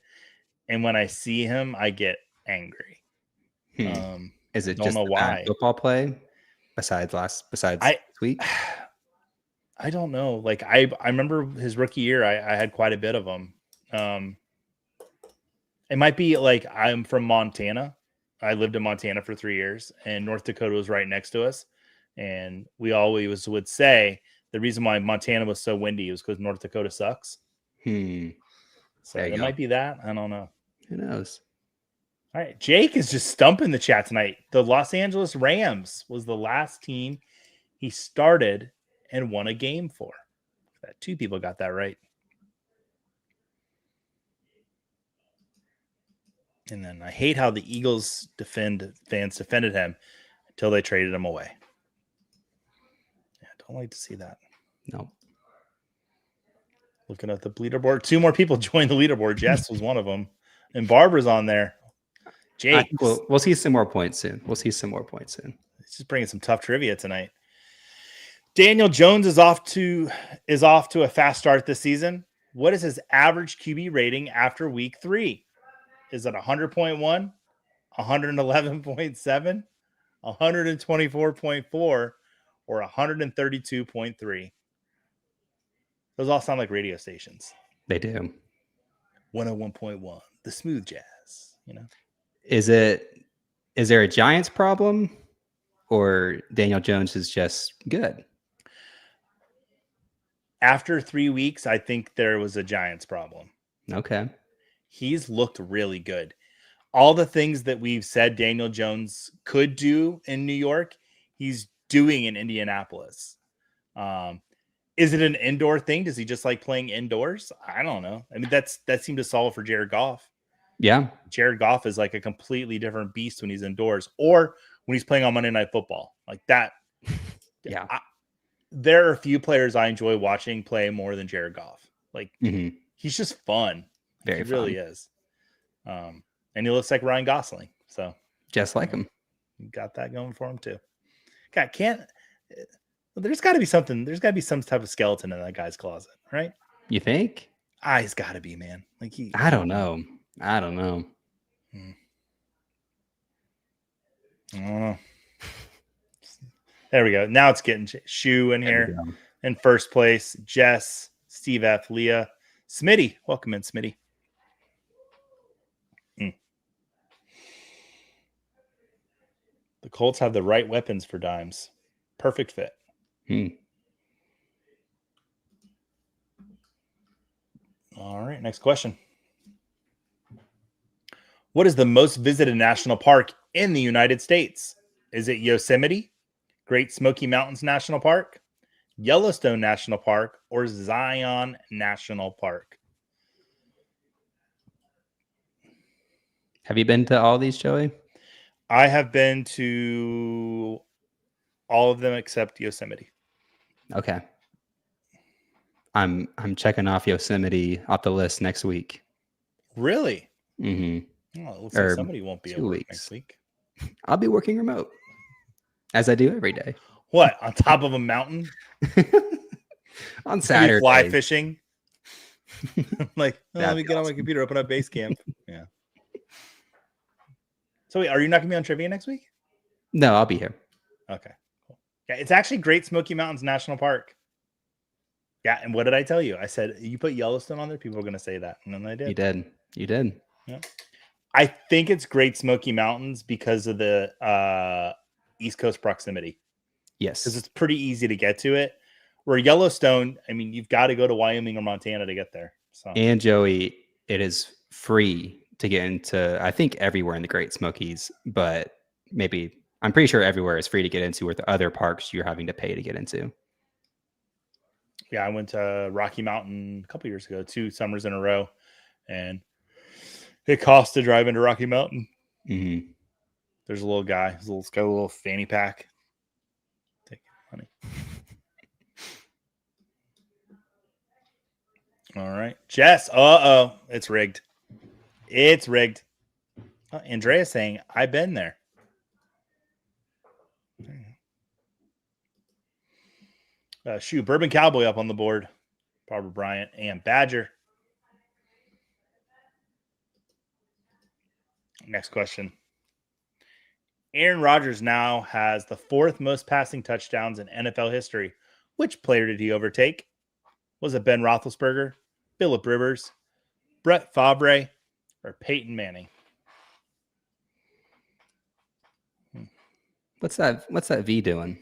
and when I see him, I get angry. Is it don't just know the why bad football play? Besides this week, I don't know. Like I remember his rookie year, I had quite a bit of them. It might be like I'm from Montana. I lived in Montana for 3 years, and North Dakota was right next to us. And we always would say the reason why Montana was so windy was because North Dakota sucks. So it might be that. I don't know. Who knows? All right. Jake is just stumping the chat tonight. The Los Angeles Rams was the last team he started and won a game for. That 2 people got that right. And then I hate how the Eagles fans defended him until they traded him away. Yeah, don't like to see that. No. Looking at the leaderboard, 2 more people joined the leaderboard. Jess was one of them, and Barbara's on there. Jake, we'll see some more points soon. It's just bringing some tough trivia tonight. Daniel Jones is off to a fast start this season. What is his average QB rating after week 3? Is it 100.1, 111.7, 124.4, or 132.3? Those all sound like radio stations. They do. 101.1, the smooth jazz, Is there a Giants problem, or Daniel Jones is just good? After 3 weeks, I think there was a Giants problem. Okay. He's looked really good. All the things that we've said Daniel Jones could do in New York, he's doing in Indianapolis. Is it an indoor thing? Does he just like playing indoors? I don't know. I mean, that seemed to solve for Jared Goff. Yeah. Jared Goff is like a completely different beast when he's indoors or when he's playing on Monday Night Football. Like that. Yeah. There are a few players I enjoy watching play more than Jared Goff. Like he's just fun. Very he really is. And he looks like Ryan Gosling. So just like him. Got that going for him too. God, there's got to be something. There's got to be some type of skeleton in that guy's closet, right? You think? He's got to be, man. Like I don't know. I don't know. There we go. Now it's getting Shu in here in first place. Jess, Steve F, Leah, Smitty. Welcome in, Smitty. The Colts have the right weapons for Dimes. Perfect fit. All right, next question. What is the most visited national park in the United States? Is it Yosemite, Great Smoky Mountains National Park, Yellowstone National Park, or Zion National Park? Have you been to all these, Joey? I have been to all of them except Yosemite. Okay. I'm checking off Yosemite off the list next week. Really? Mm-hmm. Oh, it looks like somebody won't be able next week. I'll be working remote, as I do every day. What? On top of a mountain? On Saturday. Fly fishing? Like, let me get on my computer, open up Basecamp. Yeah. So wait, are you not going to be on trivia next week? No, I'll be here. Okay. Cool. Yeah, it's actually Great Smoky Mountains National Park. Yeah, and what did I tell you? I said you put Yellowstone on there, people are going to say that, and then I did. You did. Yeah. I think it's Great Smoky Mountains because of the East Coast proximity. Yes, because it's pretty easy to get to it. Where Yellowstone, I mean, you've got to go to Wyoming or Montana to get there. So, and Joey, it is free to get into, I think, everywhere in the Great Smokies, but maybe I'm pretty sure everywhere is free to get into, where the other parks you're having to pay to get into. yeah, I went to Rocky Mountain a couple years ago, 2 summers in a row, and it costs to drive into Rocky Mountain. Mm-hmm. There's a little guy, he's got a little fanny pack. Take money. All right, Jess. It's rigged. It's rigged. Andrea saying, "I've been there." Bourbon Cowboy up on the board. Barbara Bryant and Badger. Next question. Aaron Rodgers now has the 4th most passing touchdowns in NFL history. Which player did he overtake? Was it Ben Roethlisberger, Phillip Rivers, Brett Favre, or Peyton Manning? What's that V doing?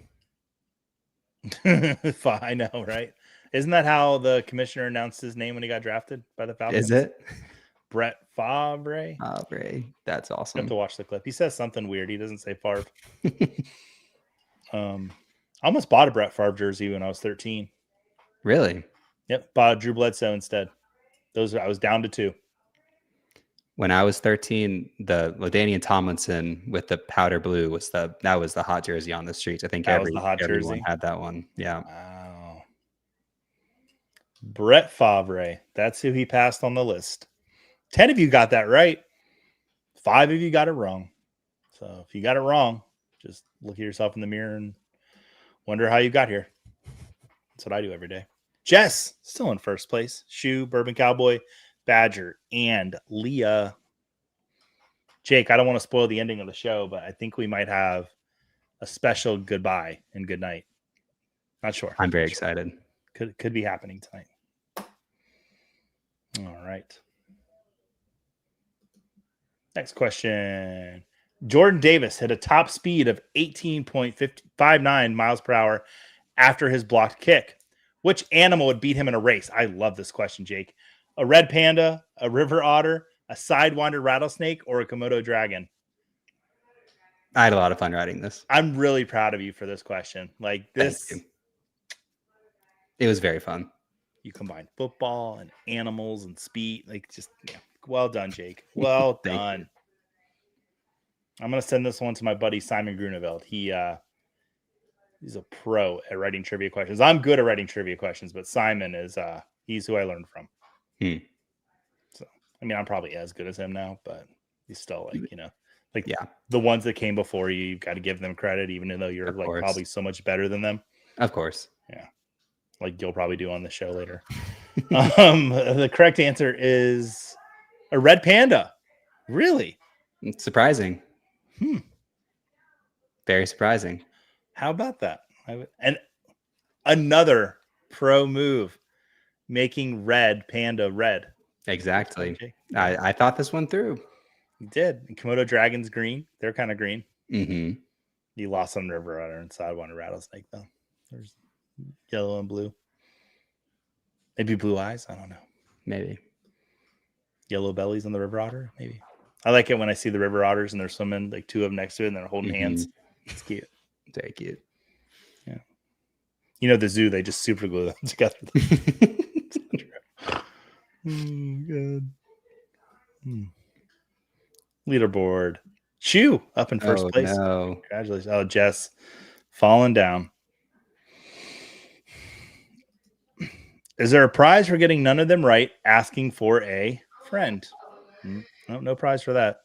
I know, right? Isn't that how the commissioner announced his name when he got drafted by the Falcons? Is it? Brett Favre? Favre. That's awesome. You have to watch the clip. He says something weird. He doesn't say Favre. I almost bought a Brett Favre jersey when I was 13. Really? Yep, bought a Drew Bledsoe instead. I was down to 2. When I was 13, the LaDainian Tomlinson with the powder blue was the hot jersey on the streets. I think everyone jersey. had that one. Yeah. Wow. Brett Favre. That's who he passed on the list. 10 of you got that right. 5 of you got it wrong. So if you got it wrong, just look at yourself in the mirror and wonder how you got here. That's what I do every day. Jess, still in first place. Shoe, Bourbon Cowboy, Badger, and Leah. Jake, I don't want to spoil the ending of the show, but I think we might have a special goodbye and good night. Not sure. I'm very excited. Could be happening tonight. All right. Next question. Jordan Davis hit a top speed of 18.59 miles per hour after his blocked kick. Which animal would beat him in a race? I love this question, Jake. A red panda, a river otter, a sidewinder rattlesnake, or a Komodo dragon? I had a lot of fun writing this. I'm really proud of you for this question. Like this. It was very fun. You combine football and animals and speed. Like just, yeah. Well done, Jake. Well done. I'm going to send this one to my buddy, Simon Grunewald. He's a pro at writing trivia questions. I'm good at writing trivia questions, but Simon is, he's who I learned from. So, I mean, I'm probably as good as him now, but he's still like, the ones that came before you, you've got to give them credit, even though you're probably so much better than them. Of course. Yeah. Like you'll probably do on the show later. The correct answer is a red panda. Really? It's surprising. Very surprising. How about that? And another pro move, making red panda red. Exactly. Okay. I thought this one through. You did. And Komodo dragon's green. They're kind of green. Mm-hmm. You lost on river otter and sidewinder rattlesnake though. There's yellow and blue. Maybe blue eyes. I don't know. Maybe yellow bellies on the river otter. Maybe. I like it when I see the river otters and they're swimming, like 2 of them next to it, and they're holding hands. It's cute. Very cute. Yeah. You know, the zoo, they just super glue them together. God. Leaderboard. Chew up in first place. No. Congratulations. Oh, Jess falling down. Is there a prize for getting none of them right? Asking for a friend. No prize for that.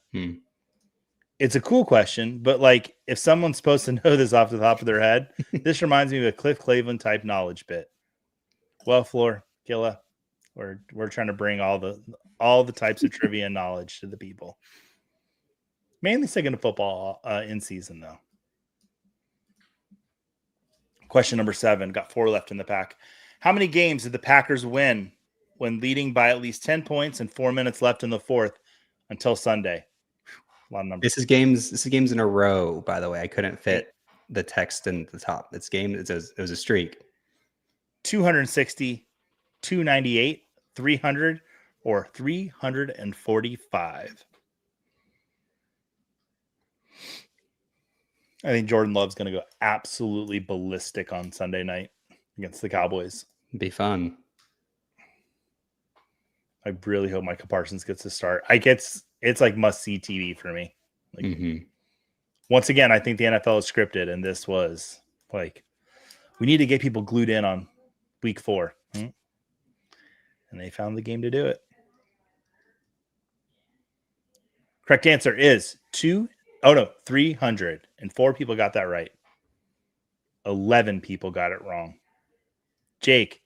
It's a cool question, but like if someone's supposed to know this off the top of their head, this reminds me of a Cliff Cleveland type knowledge bit. Well, Floor, Killa, we're trying to bring all the types of trivia and knowledge to the people. Mainly sticking to football in season though. Question number 7. Got 4 left in the pack. How many games did the Packers win when leading by at least 10 points and 4 minutes left in the fourth until Sunday? A lot of numbers. This is games in a row, by the way. I couldn't fit the text in the top. It was a streak. 260, 298, 300, or 345. I think Jordan Love's going to go absolutely ballistic on Sunday night against the Cowboys. It'd be fun. I really hope Micah Parsons gets to start. It's like must-see TV for me. Like, once again, I think the NFL is scripted, and this was like, we need to get people glued in on week 4. And they found the game to do it. Correct answer is 300. And 4 people got that right. 11 people got it wrong. Jake,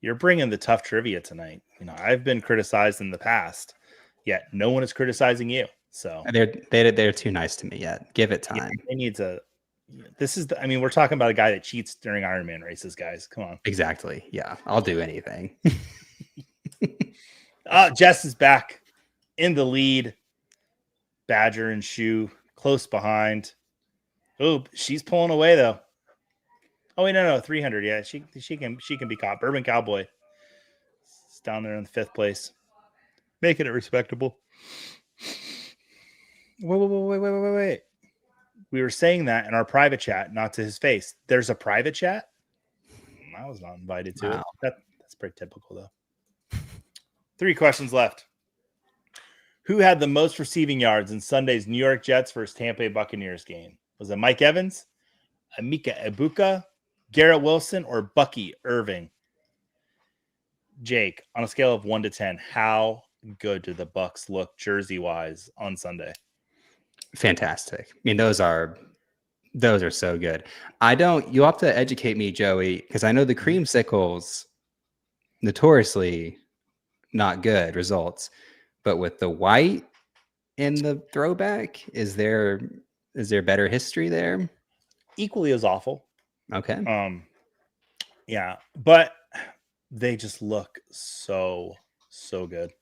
you're bringing the tough trivia tonight. I've been criticized in the past, yet no one is criticizing you. So they're too nice to me yet. Give it time. Yeah, they need to. This is. We're talking about a guy that cheats during Ironman races, guys. Come on. Exactly. Yeah, I'll do anything. Jess is back in the lead. Badger and Shoe close behind. Oh, she's pulling away though. Oh wait, no, 300. Yeah, she can be caught. Bourbon Cowboy is down there in the 5th place, making it respectable. Wait. We were saying that in our private chat, not to his face. There's a private chat. I was not invited to it. That's pretty typical though. 3 questions left. Who had the most receiving yards in Sunday's New York Jets versus Tampa Bay Buccaneers game? Was it Mike Evans, Emeka Egbuka, Garrett Wilson, or Bucky Irving? Jake, on a scale of 1 to 10, how good did the Bucs look jersey-wise on Sunday? Fantastic. Those are so good. You'll have to educate me, Joey, because I know the creamsicles notoriously not good results. But with the white and the throwback, is there better history there? Equally as awful. Okay. Yeah, but they just look so good.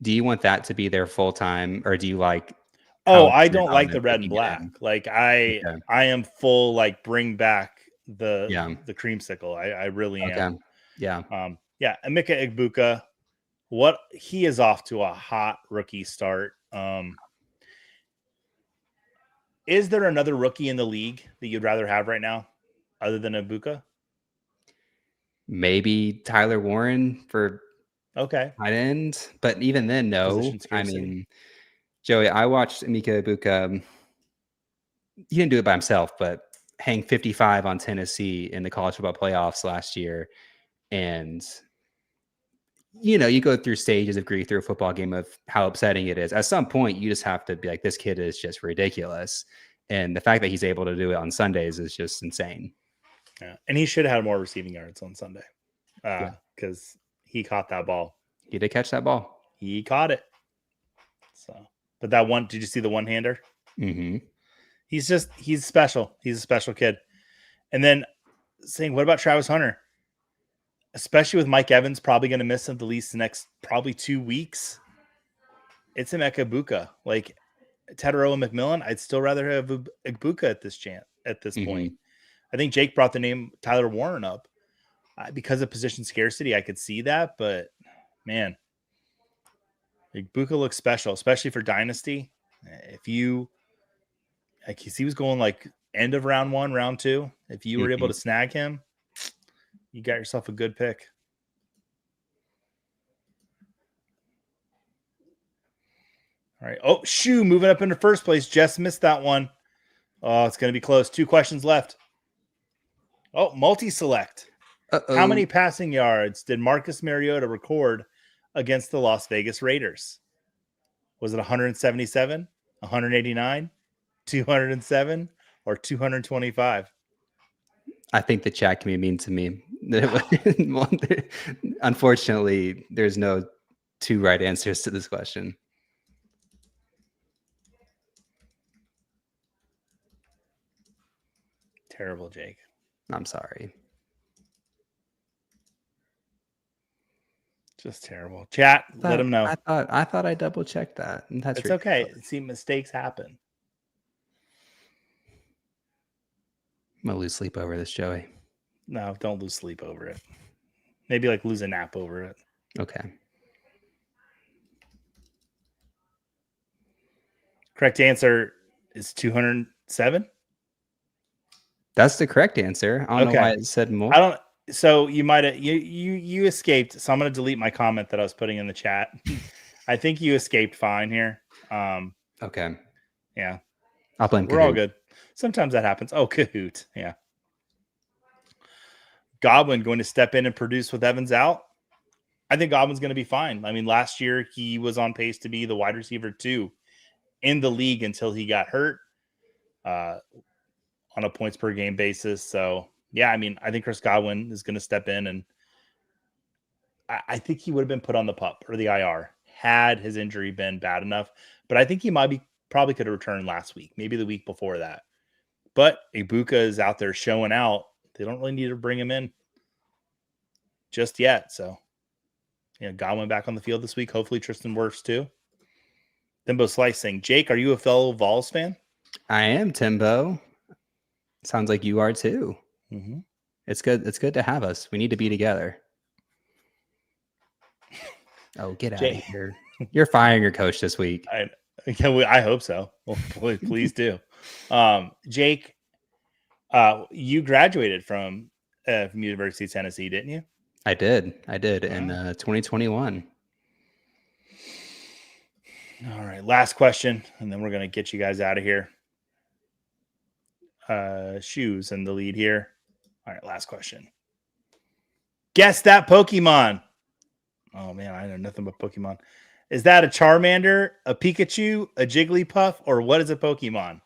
Do you want that to be their full time, or do you like? I don't like the red and black. Like I am full like bring back the creamsicle. I really am. Yeah. Emeka Egbuka. What he is off to a hot rookie start. Is there another rookie in the league that you'd rather have right now other than Egbuka? Maybe Tyler Warren for tight end, but even then, no. Joey, I watched Emeka Egbuka. He didn't do it by himself, but hang 55 on Tennessee in the college football playoffs last year, and you go through stages of grief through a football game of how upsetting it is. At some point, you just have to be like, this kid is just ridiculous. And the fact that he's able to do it on Sundays is just insane. Yeah. And he should have had more receiving yards on Sunday because he caught that ball. He did catch that ball. He caught it. So, but that one, did you see the one-hander? Mm-hmm. He's special. He's a special kid. And then saying, what about Travis Hunter? Especially with Mike Evans probably going to miss at least the next probably 2 weeks. It's Emeka Egbuka. Like Tedero and McMillan, I'd still rather have Egbuka at this point. I think Jake brought the name Tyler Warren up because of position scarcity. I could see that, but man, Egbuka looks special, especially for Dynasty. If you he was going like end of round 1, round 2. If you were able to snag him, you got yourself a good pick. All right. Oh, Shoe moving up into first place. Jess missed that one. Oh, it's going to be close. 2 questions left. Oh, multi-select. How many passing yards did Marcus Mariota record against the Las Vegas Raiders? Was it 177, 189, 207, or 225? I think the chat can be mean to me. Unfortunately, there's no 2 right answers to this question. Terrible, Jake. I'm sorry. Just terrible. Chat, let them know. I thought I double checked that. That's It's okay. See, mistakes happen. I'm gonna lose sleep over this, Joey. No, don't lose sleep over it. Maybe like lose a nap over it. Okay. Correct answer is 207. That's the correct answer. I don't know why it said more. I don't. So you might have you escaped. So I'm going to delete my comment that I was putting in the chat. I think you escaped fine here. Okay. Yeah. I'll blame. We're all good. Sometimes that happens. Oh, Kahoot. Yeah. Godwin going to step in and produce with Evans out. I think Godwin's going to be fine. I mean, last year he was on pace to be the wide receiver 2 in the league until he got hurt on a points per game basis. So yeah, I mean, I think Chris Godwin is going to step in, and I think he would have been put on the PUP or the IR had his injury been bad enough. But I think he probably could have returned last week, maybe the week before that. But Ibuka is out there showing out. They don't really need to bring him in just yet. So, Godwin back on the field this week. Hopefully Tristan Wirfs too. Timbo Slice saying, Jake, are you a fellow Vols fan? I am, Timbo. Sounds like you are too. Mm-hmm. It's good. It's good to have us. We need to be together. Oh, get out of here. You're firing your coach this week. I hope so. Well, please do. Jake, you graduated from University of Tennessee, didn't you? I did in 2021. All right, last question, and then we're going to get you guys out of here. Shoes in the lead here. All right, last question. Guess that Pokemon. Oh, man, I know nothing but Pokemon. Is that a Charmander, a Pikachu, a Jigglypuff, or what is a Pokemon?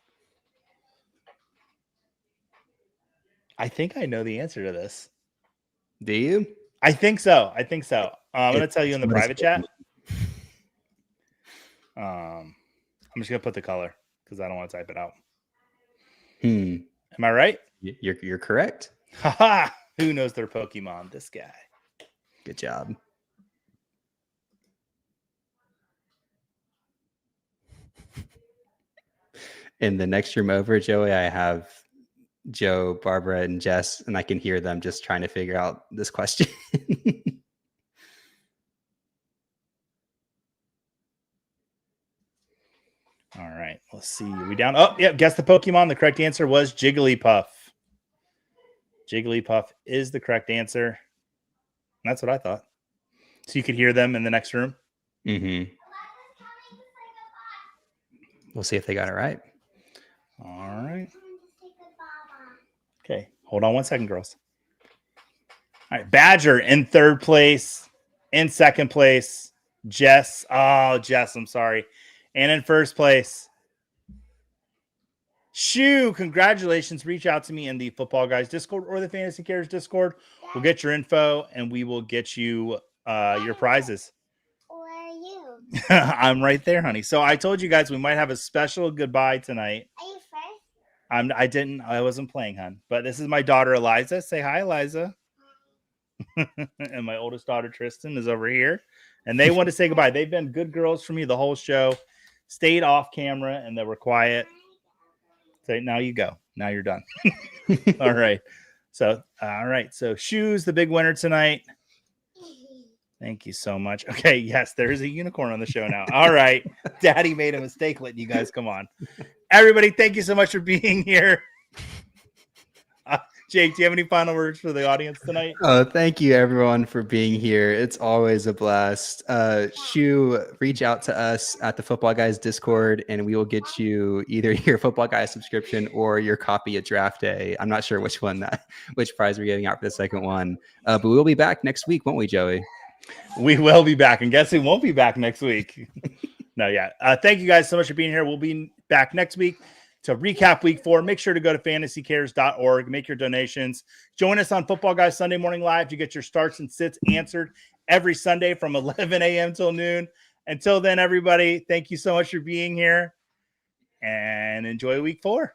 I think I know the answer to this. Do you? I think so. I'm going to tell you in the private chat. I'm just going to put the color because I don't want to type it out. Am I right? You're correct. Haha. Who knows their Pokemon? This guy. Good job. In the next room over, Joey, I have Joe, Barbara, and Jess, and I can hear them just trying to figure out this question. All right, let's see. Are we down? Oh, yeah. Guess the Pokemon. The correct answer was Jigglypuff. Jigglypuff is the correct answer. That's what I thought. So you could hear them in the next room. Mm-hmm. We'll see if they got it right. All right. Okay. Hold on 1 second, girls. All right. Badger in third place. In second place, Jess. Oh, Jess, I'm sorry. And in first place, Shoo. Congratulations. Reach out to me in the Football Guys Discord or the Fantasy Cares Discord. We'll get your info and we will get you your prizes. Where are you? I'm right there, honey. So I told you guys we might have a special goodbye tonight. Are you first? I wasn't playing, hon. But this is my daughter, Eliza. Say hi, Eliza. And my oldest daughter, Tristan, is over here. And they want to say goodbye. They've been good girls for me the whole show. Stayed off camera, and they were quiet. So now you go. Now you're done. All right. So, Shoes, the big winner tonight. Thank you so much. Okay, yes, there is a unicorn on the show now. All right. Daddy made a mistake letting you guys come on. Everybody, thank you so much for being here. Jake, do you have any final words for the audience tonight? Oh, thank you everyone for being here. It's always a blast. Shu, reach out to us at the Football Guys Discord and we will get you either your Football Guys subscription or your copy at draft day. I'm not sure which prize we're giving out for the second one. But we'll be back next week, won't we, Joey? We will be back, and guess who won't be back next week? No, yeah. Thank you guys so much for being here. We'll be back next week to recap week 4. Make sure to go to fantasycares.org, make your donations. Join us on Football Guys Sunday Morning Live to get your starts and sits answered every Sunday from 11 a.m. till noon. Until then, everybody, thank you so much for being here and enjoy week 4.